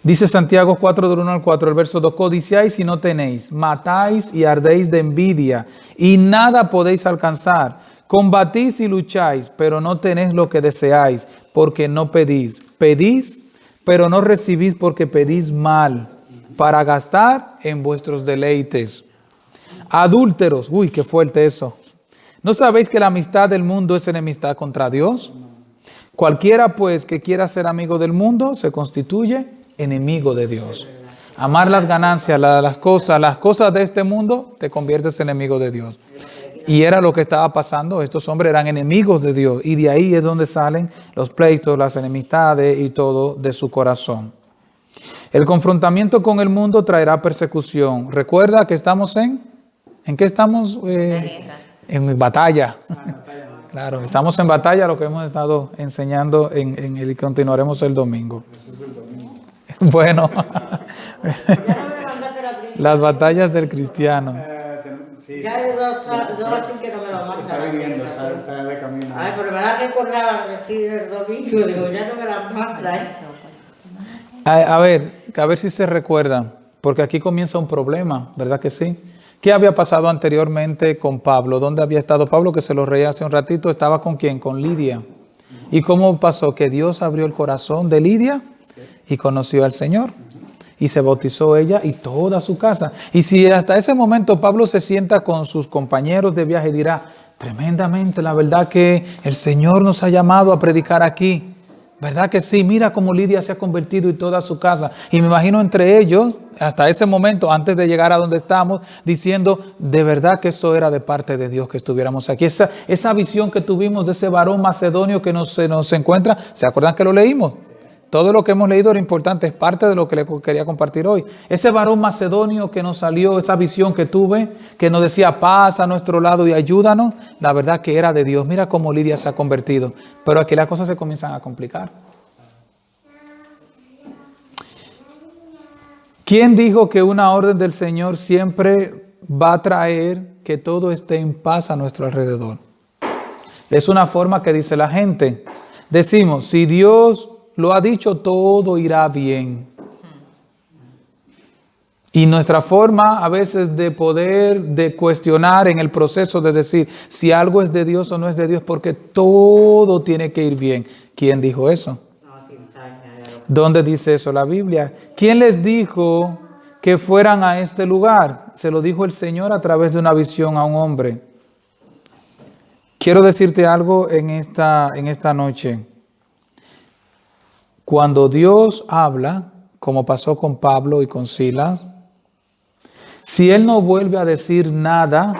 Dice Santiago 4, del 1 al 4, el verso 2, codiciáis y no tenéis, matáis y ardéis de envidia, y nada podéis alcanzar. Combatís y lucháis, pero no tenéis lo que deseáis, porque no pedís. Pedís, pero no recibís porque pedís mal, para gastar en vuestros deleites. Adúlteros, uy, qué fuerte eso. ¿No sabéis que la amistad del mundo es enemistad contra Dios? Cualquiera pues que quiera ser amigo del mundo se constituye enemigo de Dios. Amar las ganancias, las cosas de este mundo, te conviertes en enemigo de Dios. Y era lo que estaba pasando. Estos hombres eran enemigos de Dios. Y de ahí es donde salen los pleitos, las enemistades y todo de su corazón. El confrontamiento con el mundo traerá persecución. Recuerda que estamos ¿en qué estamos? Una guerra. En batalla. batalla. Claro, estamos en batalla, lo que hemos estado enseñando y continuaremos el domingo. Bueno, Ya no me mandaste la primera. las batallas del cristiano. Sí, Ya de dos así que no me lo mandan. está viviendo, está de camino. Ay, pero me la recordaba decir el domingo, digo, ya no me la mandan. A ver si se recuerdan, porque aquí comienza un problema, ¿verdad que sí? ¿Qué había pasado anteriormente con Pablo? ¿Dónde había estado Pablo? Que se lo reía hace un ratito. ¿Estaba con quién? Con Lidia. ¿Y cómo pasó? Que Dios abrió el corazón de Lidia y conoció al Señor. Y se bautizó ella y toda su casa. Y si hasta ese momento Pablo se sienta con sus compañeros de viaje y dirá, tremendamente, la verdad que el Señor nos ha llamado a predicar aquí. ¿Verdad que sí? Mira cómo Lidia se ha convertido y toda su casa. Y me imagino entre ellos, hasta ese momento, antes de llegar a donde estamos, diciendo, de verdad que eso era de parte de Dios que estuviéramos aquí. Esa visión que tuvimos de ese varón macedonio que nos encuentra, ¿se acuerdan que lo leímos? Todo lo que hemos leído era importante, es parte de lo que le quería compartir hoy. Ese varón macedonio que nos salió, esa visión que tuve, que nos decía paz a nuestro lado y ayúdanos, la verdad que era de Dios. Mira cómo Lidia se ha convertido. Pero aquí las cosas se comienzan a complicar. ¿Quién dijo que una orden del Señor siempre va a traer que todo esté en paz a nuestro alrededor? Es una forma que dice la gente. Decimos, si Dios lo ha dicho, todo irá bien. Y nuestra forma a veces de cuestionar en el proceso de decir si algo es de Dios o no es de Dios, porque todo tiene que ir bien. ¿Quién dijo eso? ¿Dónde dice eso la Biblia? ¿Quién les dijo que fueran a este lugar? Se lo dijo el Señor a través de una visión a un hombre. Quiero decirte algo en esta noche. Cuando Dios habla, como pasó con Pablo y con Silas, si Él no vuelve a decir nada,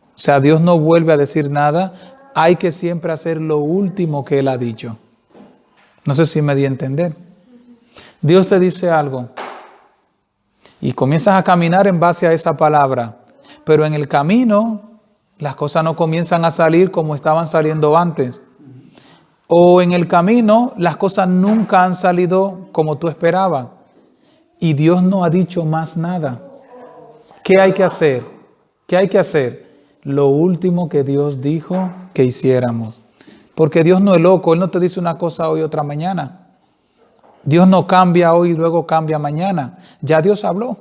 o sea, Dios no vuelve a decir nada, hay que siempre hacer lo último que Él ha dicho. No sé si me di a entender. Dios te dice algo y comienzas a caminar en base a esa palabra, pero en el camino las cosas no comienzan a salir como estaban saliendo antes. O en el camino las cosas nunca han salido como tú esperabas y Dios no ha dicho más nada. ¿Qué hay que hacer? ¿Qué hay que hacer? Lo último que Dios dijo que hiciéramos. Porque Dios no es loco, Él no te dice una cosa hoy y otra mañana. Dios no cambia hoy y luego cambia mañana. Ya Dios habló.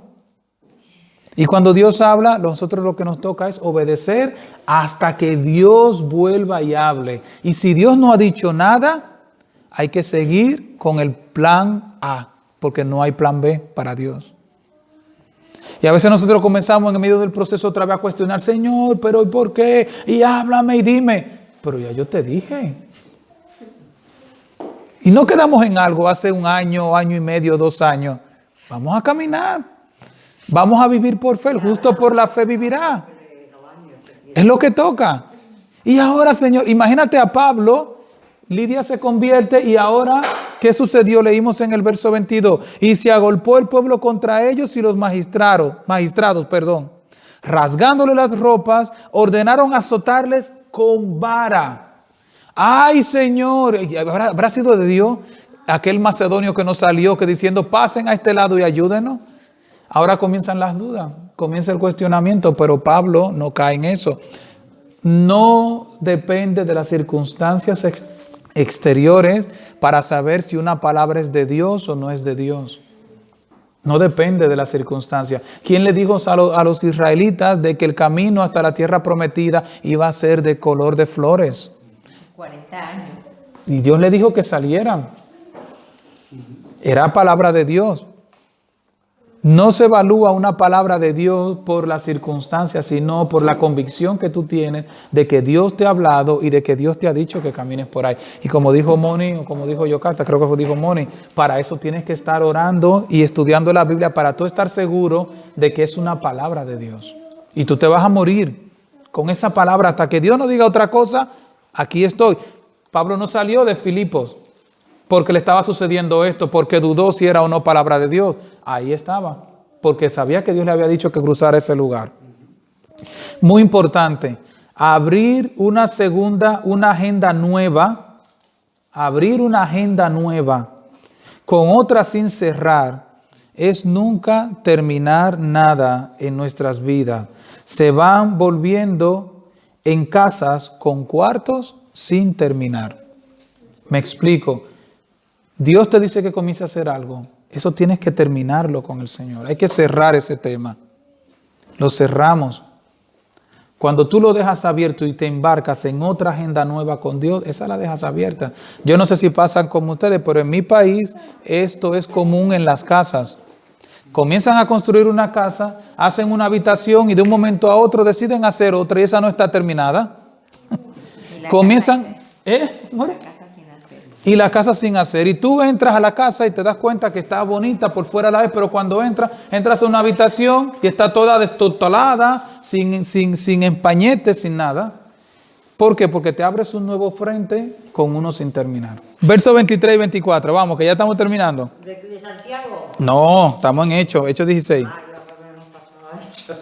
Y cuando Dios habla, nosotros lo que nos toca es obedecer hasta que Dios vuelva y hable. Y si Dios no ha dicho nada, hay que seguir con el plan A, porque no hay plan B para Dios. Y a veces nosotros comenzamos en medio del proceso otra vez a cuestionar, Señor, pero ¿y por qué? Y háblame y dime. Pero ya yo te dije. Y no quedamos en algo hace un año, año y medio, 2 años. Vamos a caminar. Vamos a vivir por fe, el justo por la fe vivirá. Es lo que toca. Y ahora, Señor, imagínate a Pablo, Lidia se convierte y ahora, ¿qué sucedió? Leímos en el verso 22. Y se agolpó el pueblo contra ellos y los magistrados, rasgándole las ropas, ordenaron azotarles con vara. ¡Ay, Señor! ¿Habrá sido de Dios aquel macedonio que nos salió que diciendo, pasen a este lado y ayúdenos? Ahora comienzan las dudas, comienza el cuestionamiento, pero Pablo no cae en eso. No depende de las circunstancias exteriores para saber si una palabra es de Dios o no es de Dios. No depende de las circunstancias. ¿Quién le dijo a los israelitas de que el camino hasta la tierra prometida iba a ser de color de flores? 40 años. Y Dios le dijo que salieran. Era palabra de Dios. No se evalúa una palabra de Dios por las circunstancias, sino por la convicción que tú tienes de que Dios te ha hablado y de que Dios te ha dicho que camines por ahí. Y como dijo Moni, o como dijo Yocasta, creo que dijo Moni, para eso tienes que estar orando y estudiando la Biblia para tú estar seguro de que es una palabra de Dios. Y tú te vas a morir con esa palabra hasta que Dios no diga otra cosa. Aquí estoy. Pablo no salió de Filipos porque le estaba sucediendo esto, porque dudó si era o no palabra de Dios. Ahí estaba, porque sabía que Dios le había dicho que cruzara ese lugar. Muy importante, abrir una agenda nueva, abrir una agenda nueva con otra sin cerrar, es nunca terminar nada en nuestras vidas. Se van volviendo en casas con cuartos sin terminar. Me explico. Dios te dice que comience a hacer algo. Eso tienes que terminarlo con el Señor. Hay que cerrar ese tema. Lo cerramos. Cuando tú lo dejas abierto y te embarcas en otra agenda nueva con Dios, esa la dejas abierta. Yo no sé si pasan como ustedes, pero en mi país esto es común en las casas. Comienzan a construir una casa, hacen una habitación y de un momento a otro deciden hacer otra y esa no está terminada. Comienzan, more? Y la casa sin hacer. Y tú entras a la casa y te das cuenta que está bonita por fuera a la vez, pero cuando entras a una habitación y está toda destotolada, sin empañetes, sin nada. ¿Por qué? Porque te abres un nuevo frente con uno sin terminar. Verso 23 y 24, vamos, que ya estamos terminando. ¿De Santiago? No, estamos en Hechos 16. Ah, ya no pasaba Hechos.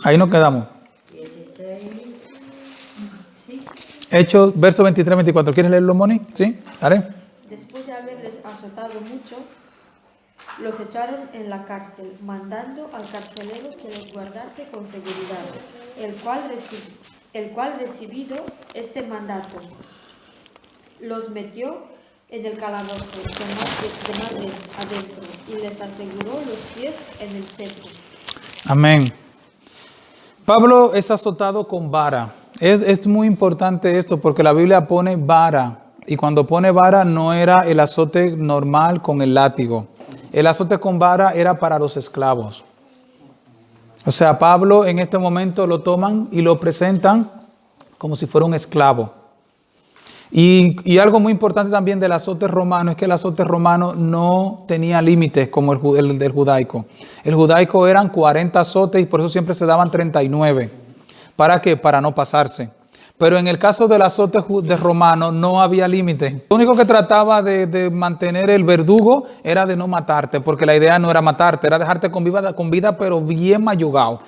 Ahí nos quedamos. 16. Hechos, verso 23 y 24. ¿Quieres leerlo, Moni? ¿Sí? ¿Haré? Después de haberles azotado mucho, los echaron en la cárcel, mandando al carcelero que los guardase con seguridad, el cual recibido este mandato, los metió en el calabozo de más adentro y les aseguró los pies en el cepo. Amén. Pablo es azotado con vara. Es muy importante esto porque la Biblia pone vara. Y cuando pone vara no era el azote normal con el látigo. El azote con vara era para los esclavos. O sea, Pablo en este momento lo toman y lo presentan como si fuera un esclavo. Y algo muy importante también del azote romano es que el azote romano no tenía límites como el del judaico. El judaico eran 40 azotes y por eso siempre se daban 39. ¿Para qué? Para no pasarse. Pero en el caso del azote de romano no había límite. Lo único que trataba de mantener el verdugo era de no matarte, porque la idea no era matarte, era dejarte con vida pero bien mayugado,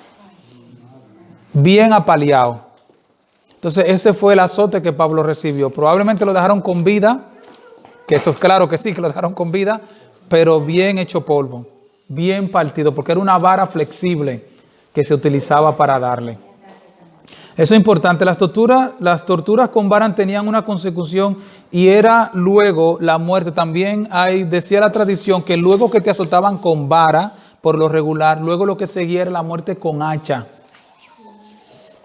bien apaleado. Entonces ese fue el azote que Pablo recibió. Probablemente lo dejaron con vida, que eso es claro que sí, que lo dejaron con vida, pero bien hecho polvo, bien partido, porque era una vara flexible que se utilizaba para darle. Eso es importante. Las torturas con vara tenían una consecución y era luego la muerte. También decía la tradición que luego que te azotaban con vara, por lo regular, luego lo que seguía era la muerte con hacha.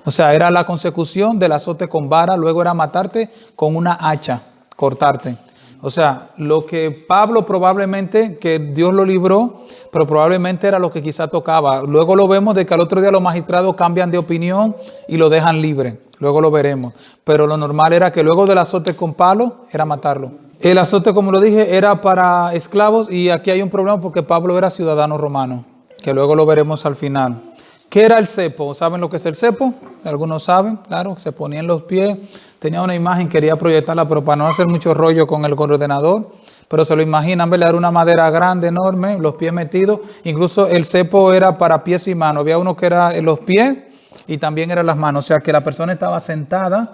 O sea, era la consecución del azote con vara, luego era matarte con una hacha, cortarte. O sea, lo que Pablo probablemente, que Dios lo libró, pero probablemente era lo que quizá tocaba. Luego lo vemos de que al otro día los magistrados cambian de opinión y lo dejan libre. Luego lo veremos. Pero lo normal era que luego del azote con palo era matarlo. El azote, como lo dije, era para esclavos y aquí hay un problema porque Pablo era ciudadano romano, que luego lo veremos al final. ¿Qué era el cepo? ¿Saben lo que es el cepo? Algunos saben, claro, se ponía en los pies. Tenía una imagen, quería proyectarla, pero para no hacer mucho rollo con el ordenador. Pero se lo imaginan, ¿verdad? Era una madera grande, enorme, los pies metidos. Incluso el cepo era para pies y manos. Había uno que era en los pies y también eran las manos. O sea, que la persona estaba sentada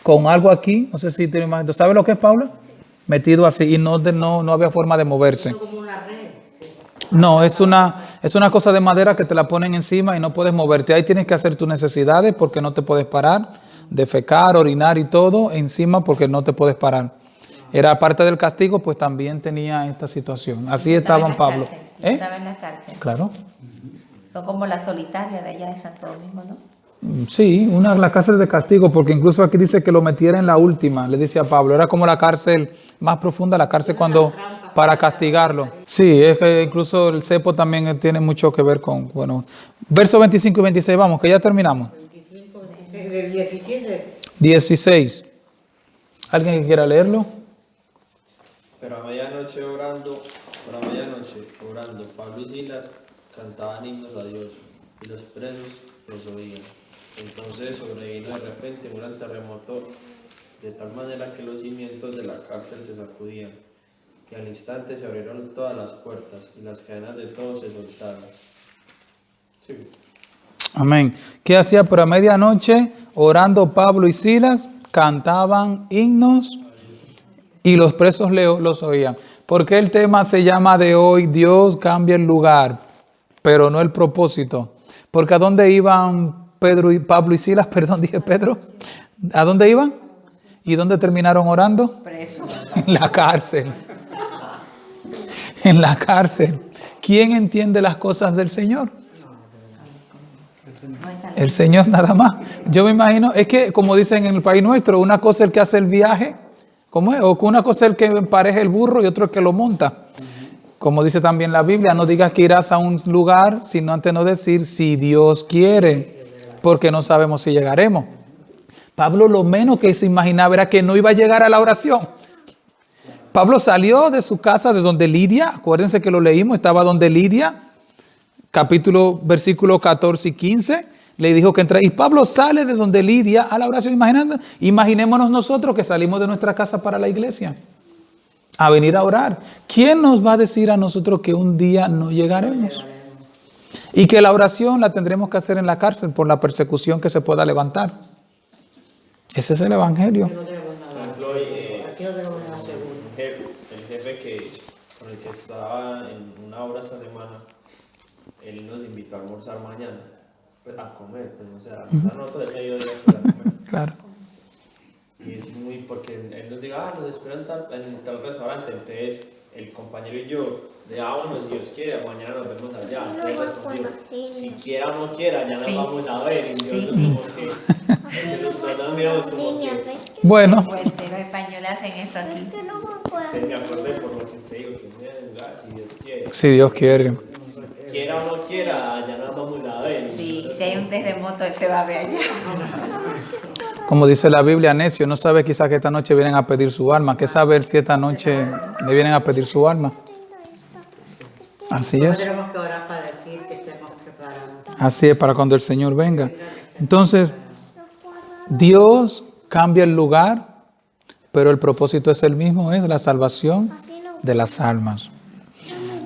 con algo aquí. No sé si te imaginas. ¿Sabes lo que es, Paula? Metido así y no había forma de moverse. Como una red. No, es una cosa de madera que te la ponen encima y no puedes moverte. Ahí tienes que hacer tus necesidades porque no te puedes parar, defecar, orinar y todo encima porque no te puedes parar. Era parte del castigo, pues también tenía esta situación. Así estaban Pablo. Estaba en la cárcel. Claro. Son como la solitaria de allá de Santo Domingo, ¿no? Sí, la cárcel de castigo, porque incluso aquí dice que lo metiera en la última, le dice a Pablo, era como la cárcel más profunda, la cárcel para castigarlo. Sí, es que incluso el cepo también tiene mucho que ver con, bueno, versos 25 y 26, vamos, que ya terminamos. 25, del 17. 16. ¿Alguien que quiera leerlo? Pero a medianoche orando, Pablo y Silas cantaban himnos a Dios y los presos los oían. Entonces sobrevino de repente un gran terremoto, de tal manera que los cimientos de la cárcel se sacudían, que al instante se abrieron todas las puertas y las cadenas de todos se soltaron. Sí. Amén. ¿Qué hacía? Por a medianoche, orando Pablo y Silas, cantaban himnos y los presos los oían. ¿Por qué el tema se llama de hoy Dios cambia el lugar, pero no el propósito? Porque ¿a dónde iban Pablo y Silas? Perdón, dije Pedro. ¿A dónde iban? ¿Y dónde terminaron orando? Preso. En la cárcel. En la cárcel. ¿Quién entiende las cosas del Señor? El Señor nada más. Yo me imagino, es que como dicen en el país nuestro, una cosa es el que hace el viaje, ¿cómo es? O una cosa es el que empareja el burro y otro es el que lo monta. Como dice también la Biblia, no digas que irás a un lugar, sino antes no decir si Dios quiere, porque no sabemos si llegaremos. Pablo lo menos que se imaginaba era que no iba a llegar a la oración. Pablo salió de su casa, de donde Lidia, acuérdense que lo leímos, estaba donde Lidia, versículo 14 y 15, le dijo que entra. Y Pablo sale de donde Lidia a la oración, imaginémonos nosotros que salimos de nuestra casa para la iglesia, a venir a orar. ¿Quién nos va a decir a nosotros que un día no llegaremos? Y que la oración la tendremos que hacer en la cárcel por la persecución que se pueda levantar. Ese es el evangelio. Por ejemplo, el jefe con el que estaba en una obra esta semana, él nos invitó a almorzar mañana, pues, a comer, pues, o sea, a nosotros del mediodía para comer. Claro. Y es muy, porque él nos diga, nos esperan en tal restaurante, entonces el compañero y yo, bueno, si Dios quiere, mañana nos vemos allá. Entonces respondió, si quiera o no quiera, ya nos vamos a ver. Y Dios como que, nos miramos como que, Bueno, Fuerte, los españoles hacen eso aquí. me acordé por lo que usted dijo, que voy a lugar, si Dios quiere. si Dios quiere. Quiera o no quiera, ya nos vamos a ver. Sí, si hay un terremoto, él se va a ver allá. Como dice la Biblia, necio, no sabe quizás que esta noche vienen a pedir su alma. ¿Qué saber si esta noche le vienen a pedir su alma? Así es. Tenemos que orar para decir que estemos preparados. Así es, para cuando el Señor venga. Entonces, Dios cambia el lugar, pero el propósito es el mismo, es la salvación de las almas.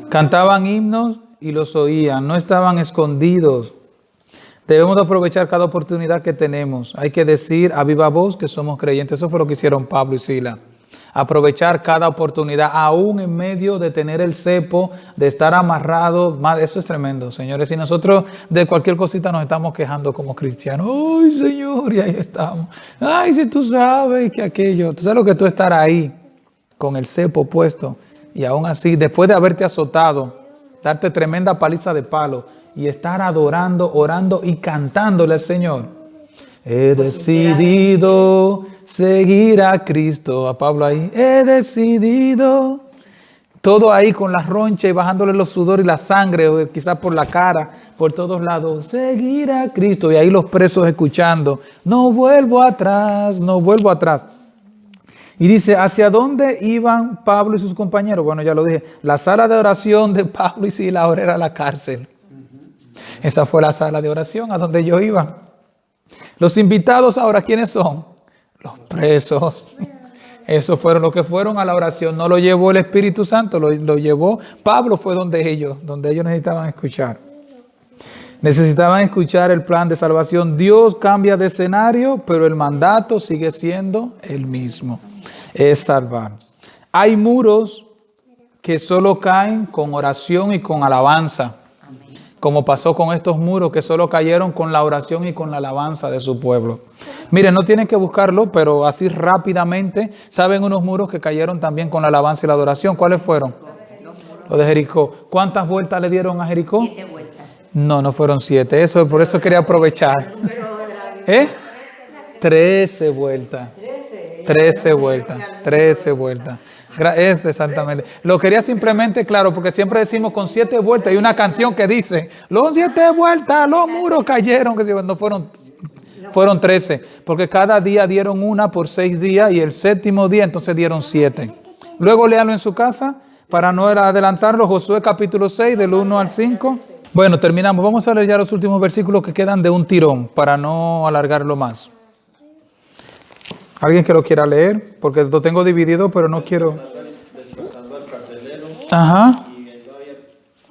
Cantaban himnos y los oían, no estaban escondidos. Debemos de aprovechar cada oportunidad que tenemos. Hay que decir a viva voz que somos creyentes. Eso fue lo que hicieron Pablo y Silas. Aprovechar cada oportunidad, aún en medio de tener el cepo, de estar amarrado. Eso es tremendo, señores. Y nosotros de cualquier cosita nos estamos quejando como cristianos. ¡Ay, Señor! Y ahí estamos. ¡Ay, si tú sabes que aquello! Tú sabes lo que tú estar ahí con el cepo puesto y aún así, después de haberte azotado, darte tremenda paliza de palo y estar adorando, orando y cantándole al Señor. He decidido seguir a Cristo. A Pablo ahí. He decidido. Todo ahí con la roncha y bajándole los sudores y la sangre, quizás por la cara, por todos lados. Seguir a Cristo. Y ahí los presos escuchando. No vuelvo atrás, no vuelvo atrás. Y dice, ¿hacia dónde iban Pablo y sus compañeros? Bueno, ya lo dije. La sala de oración de Pablo y Silas ahora era la cárcel. Esa fue la sala de oración a donde ellos iban. Los invitados ahora, ¿quiénes son? Los presos. Esos fueron los que fueron a la oración. No lo llevó el Espíritu Santo, lo llevó Pablo, fue donde ellos necesitaban escuchar. Necesitaban escuchar el plan de salvación. Dios cambia de escenario, pero el mandato sigue siendo el mismo. Es salvar. Hay muros que solo caen con oración y con alabanza. Como pasó con estos muros que solo cayeron con la oración y con la alabanza de su pueblo. Miren, no tienen que buscarlo, pero así rápidamente, ¿saben unos muros que cayeron también con la alabanza y la adoración? ¿Cuáles fueron? Los de Jericó. ¿Cuántas vueltas le dieron a Jericó? 7 vueltas. No fueron 7. Por eso quería aprovechar. 13 vueltas. 13 vueltas. 13 vueltas. Exactamente. Lo quería simplemente, claro, porque siempre decimos con 7 vueltas. Hay una canción que dice, los 7 vueltas, los muros cayeron. Que no fueron 13. Porque cada día dieron una por 6 días y el 7º día entonces dieron 7. Luego léanlo en su casa para no adelantarlo. Josué capítulo 6 del 1 al 5. Bueno, terminamos. Vamos a leer ya los últimos versículos que quedan de un tirón para no alargarlo más. ¿Alguien que lo quiera leer? Porque lo tengo dividido, pero no quiero... Despertando al carcelero. Ajá.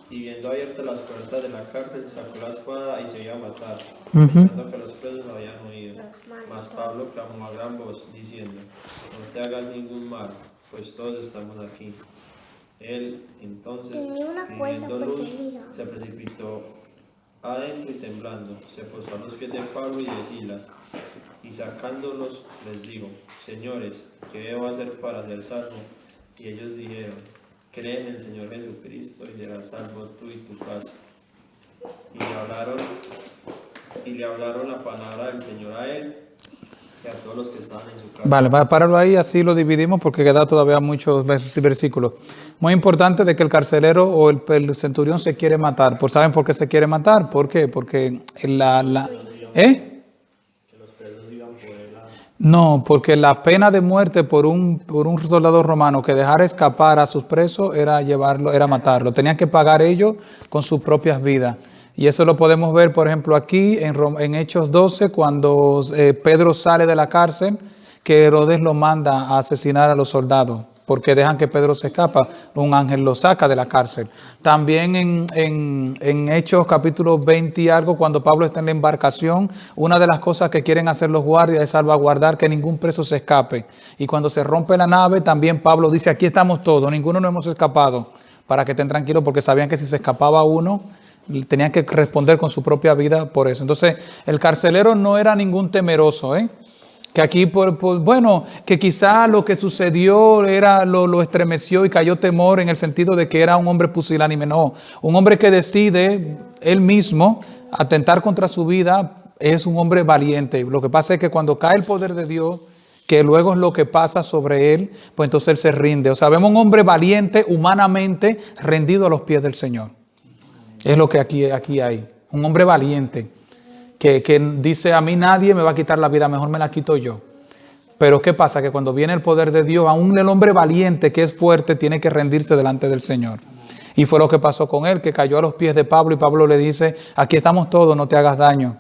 Y viendo abiertas las puertas de la cárcel sacó la espada y se iba a matar, pensando que los presos habían huido. Mas Pablo clamó a gran voz, diciendo: no te hagas ningún mal, pues todos estamos aquí. Él, entonces, pidiendo luz, se precipitó adentro y temblando, se postó a los pies de Pablo y de Silas, y sacándolos les dijo: señores, ¿qué debo hacer para ser salvo? Y ellos dijeron: cree en el Señor Jesucristo y serás salvo tú y tu casa. Y le hablaron la palabra del Señor a él y a todos los que estaban en su casa. Vale, páralo ahí, así lo dividimos porque queda todavía muchos versículos. Muy importante de que el carcelero o el centurión se quiere matar. ¿Saben por qué se quiere matar? ¿Por qué? Porque Que los presos iban por él. No, porque la pena de muerte por un soldado romano que dejara escapar a sus presos era matarlo. Tenían que pagar ellos con sus propias vidas. Y eso lo podemos ver, por ejemplo, aquí en Hechos 12, cuando Pedro sale de la cárcel, que Herodes lo manda a asesinar a los soldados, porque dejan que Pedro se escapa, un ángel lo saca de la cárcel. También en Hechos capítulo 20 y algo, cuando Pablo está en la embarcación, una de las cosas que quieren hacer los guardias es salvaguardar que ningún preso se escape. Y cuando se rompe la nave, también Pablo dice: aquí estamos todos, ninguno no hemos escapado, para que estén tranquilos, porque sabían que si se escapaba uno, tenían que responder con su propia vida por eso. Entonces, el carcelero no era ningún temeroso, que aquí, bueno, que quizá lo que sucedió lo estremeció y cayó temor en el sentido de que era un hombre pusilánime. No, un hombre que decide él mismo atentar contra su vida es un hombre valiente. Lo que pasa es que cuando cae el poder de Dios, que luego es lo que pasa sobre él, pues entonces él se rinde. O sea, vemos un hombre valiente, humanamente rendido a los pies del Señor. Es lo que aquí hay. Un hombre valiente que dice: a mí nadie me va a quitar la vida, mejor me la quito yo. Pero ¿qué pasa? Que cuando viene el poder de Dios, aún el hombre valiente que es fuerte tiene que rendirse delante del Señor. Y fue lo que pasó con él, que cayó a los pies de Pablo y Pablo le dice: aquí estamos todos, no te hagas daño.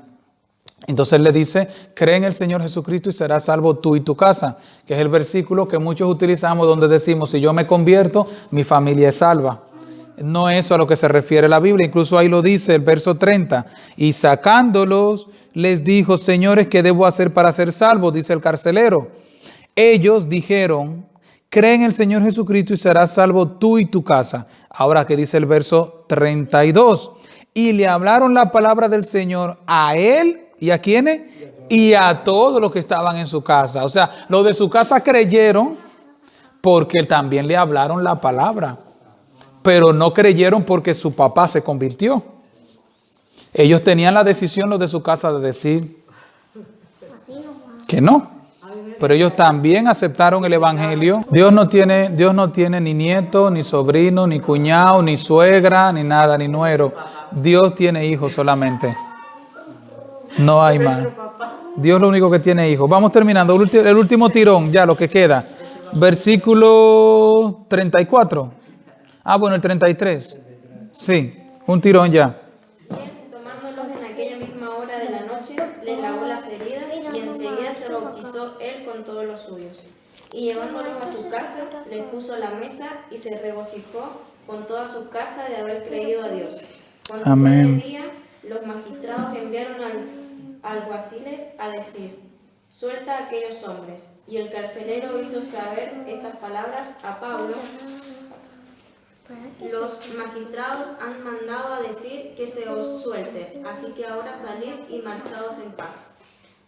Entonces le dice: cree en el Señor Jesucristo y serás salvo tú y tu casa, que es el versículo que muchos utilizamos donde decimos: si yo me convierto, mi familia es salva. No es eso a lo que se refiere la Biblia. Incluso ahí lo dice el verso 30. Y sacándolos, les dijo: señores, ¿qué debo hacer para ser salvo? Dice el carcelero. Ellos dijeron: cree en el Señor Jesucristo y serás salvo tú y tu casa. Ahora, ¿qué dice el verso 32? Y le hablaron la palabra del Señor a él, ¿y a quiénes? Y a todos los que estaban en su casa. O sea, los de su casa creyeron porque también le hablaron la palabra. Pero no creyeron porque su papá se convirtió. Ellos tenían la decisión, los de su casa, de decir que no. Pero ellos también aceptaron el evangelio. Dios no tiene ni nieto, ni sobrino, ni cuñado, ni suegra, ni nada, ni nuero. Dios tiene hijos solamente. No hay más. Dios es lo único que tiene hijos. Vamos terminando. El último tirón, ya lo que queda. Versículo 34. Bueno, el 33. Sí, un tirón ya. Tomándolos en aquella misma hora de la noche, les lavó las heridas y enseguida se bautizó él con todos los suyos. Y llevándolos a su casa, les puso la mesa y se regocijó con toda su casa de haber creído a Dios. Cuando fue de día, los magistrados enviaron alguaciles a decir: suelta a aquellos hombres. Y el carcelero hizo saber estas palabras a Pablo. Los magistrados han mandado a decir que se os suelte, así que ahora salid y marchaos en paz.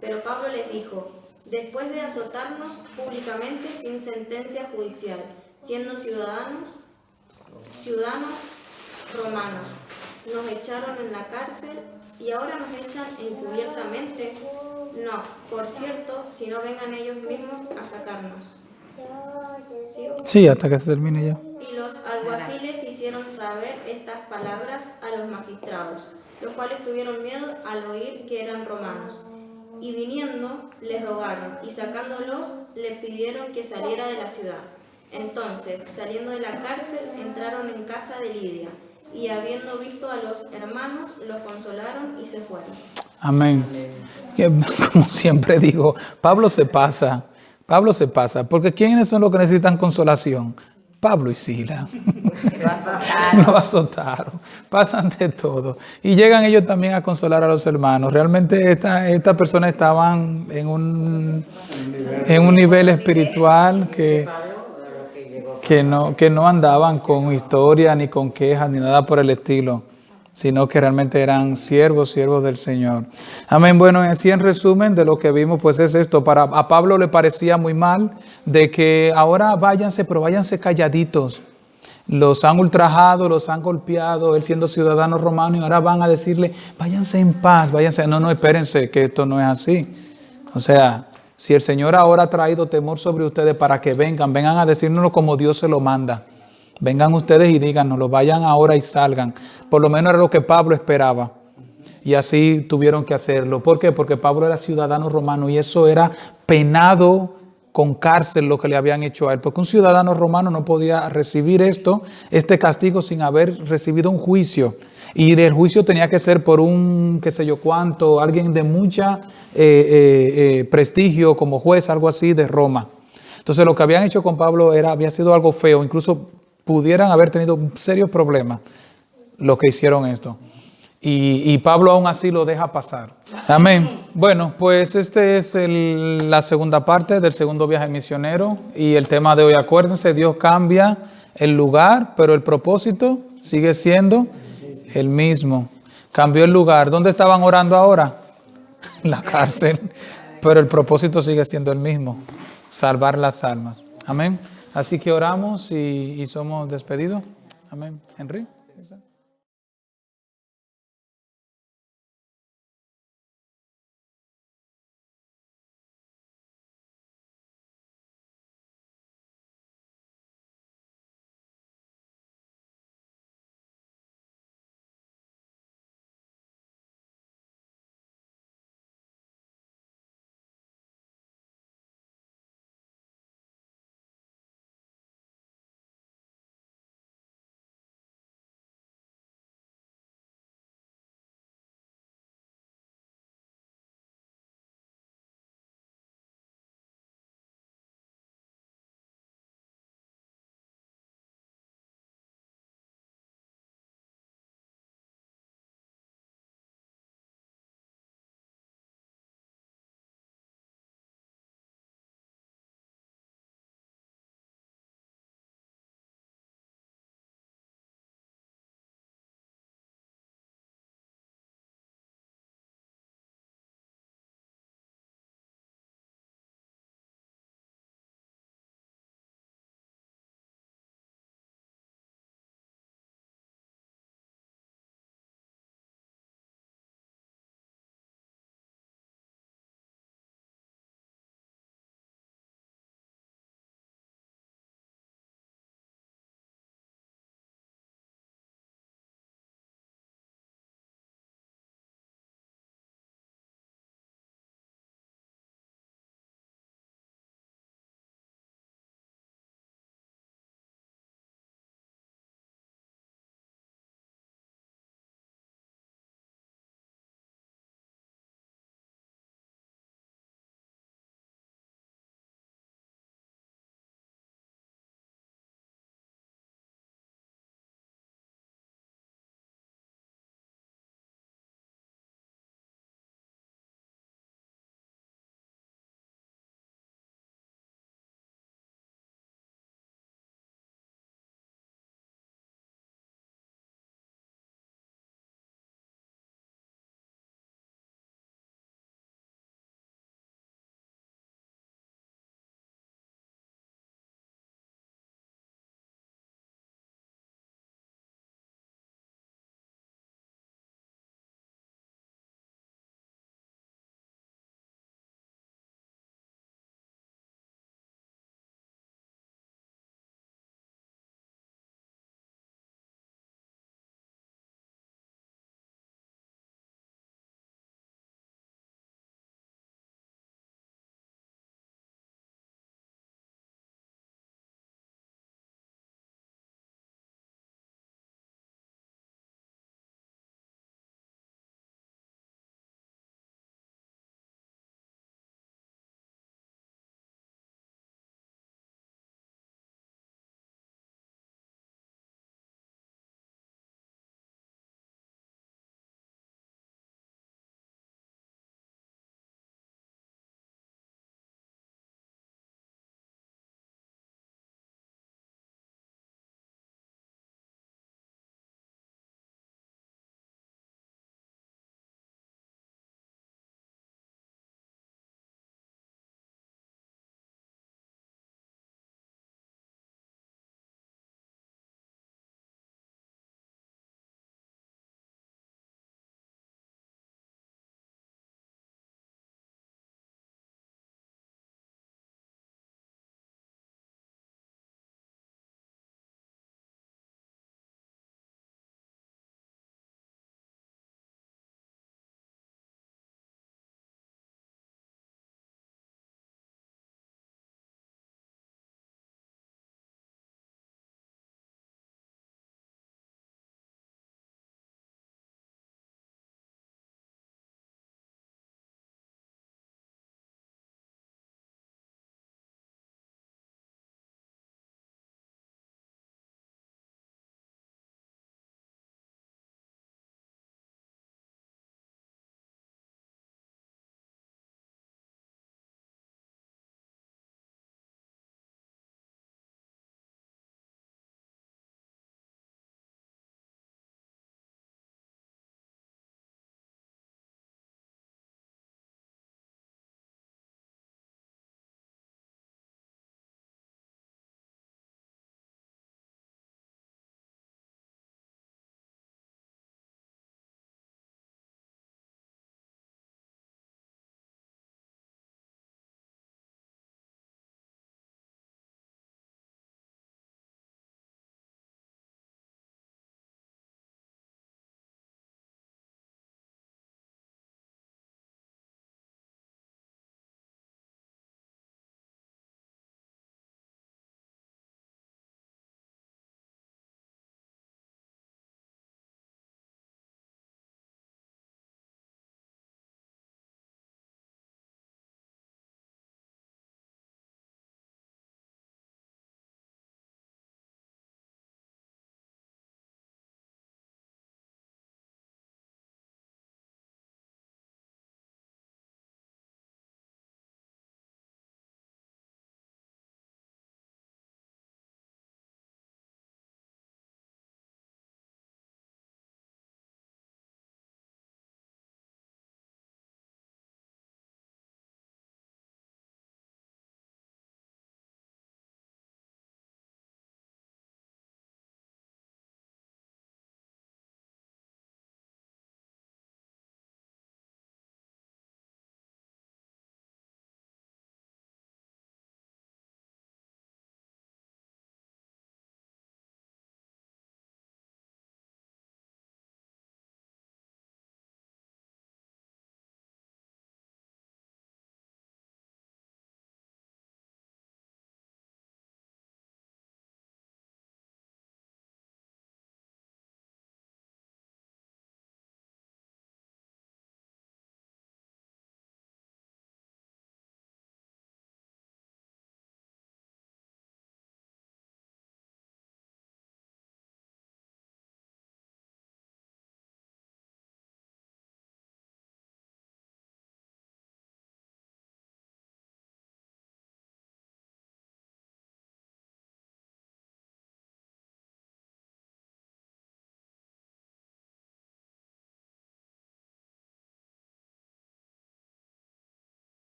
Pero Pablo les dijo: después de azotarnos públicamente sin sentencia judicial, siendo ciudadanos romanos, nos echaron en la cárcel y ahora nos echan encubiertamente. No, por cierto, si no vengan ellos mismos a sacarnos. Sí, hasta que se termine ya. Y los alguaciles hicieron saber estas palabras a los magistrados, los cuales tuvieron miedo al oír que eran romanos. Y viniendo, les rogaron, y sacándolos, les pidieron que saliera de la ciudad. Entonces, saliendo de la cárcel, entraron en casa de Lidia, y habiendo visto a los hermanos, los consolaron y se fueron. Amén. Como siempre digo, Pablo se pasa, porque ¿quiénes son los que necesitan consolación? Pablo y Sila. Lo azotaron. Lo azotaron, pasan de todo. Y llegan ellos también a consolar a los hermanos. Realmente estas personas estaban en un nivel espiritual que no andaban con historia, ni con quejas, ni nada por el estilo, sino que realmente eran siervos del Señor. Amén. Bueno, así en resumen de lo que vimos, pues es esto. A Pablo le parecía muy mal de que ahora váyanse, pero váyanse calladitos. Los han ultrajado, los han golpeado, él siendo ciudadano romano, y ahora van a decirle, váyanse en paz, váyanse. No, espérense, que esto no es así. O sea, si el Señor ahora ha traído temor sobre ustedes para que vengan a decírnoslo como Dios se lo manda. Vengan ustedes y díganoslo, vayan ahora y salgan. Por lo menos era lo que Pablo esperaba. Y así tuvieron que hacerlo. ¿Por qué? Porque Pablo era ciudadano romano y eso era penado con cárcel lo que le habían hecho a él. Porque un ciudadano romano no podía recibir este castigo sin haber recibido un juicio. Y el juicio tenía que ser por un qué sé yo cuánto, alguien de mucha prestigio como juez, algo así de Roma. Entonces lo que habían hecho con Pablo había sido algo feo, incluso pudieran haber tenido serios problemas lo que hicieron esto. Y Pablo aún así lo deja pasar. Amén. Bueno, pues este es la segunda parte del segundo viaje misionero y el tema de hoy. Acuérdense, Dios cambia el lugar, pero el propósito sigue siendo el mismo. Cambió el lugar. ¿Dónde estaban orando ahora? La cárcel. Pero el propósito sigue siendo el mismo. Salvar las almas. Amén. Así que oramos y somos despedidos. Amén. Henry.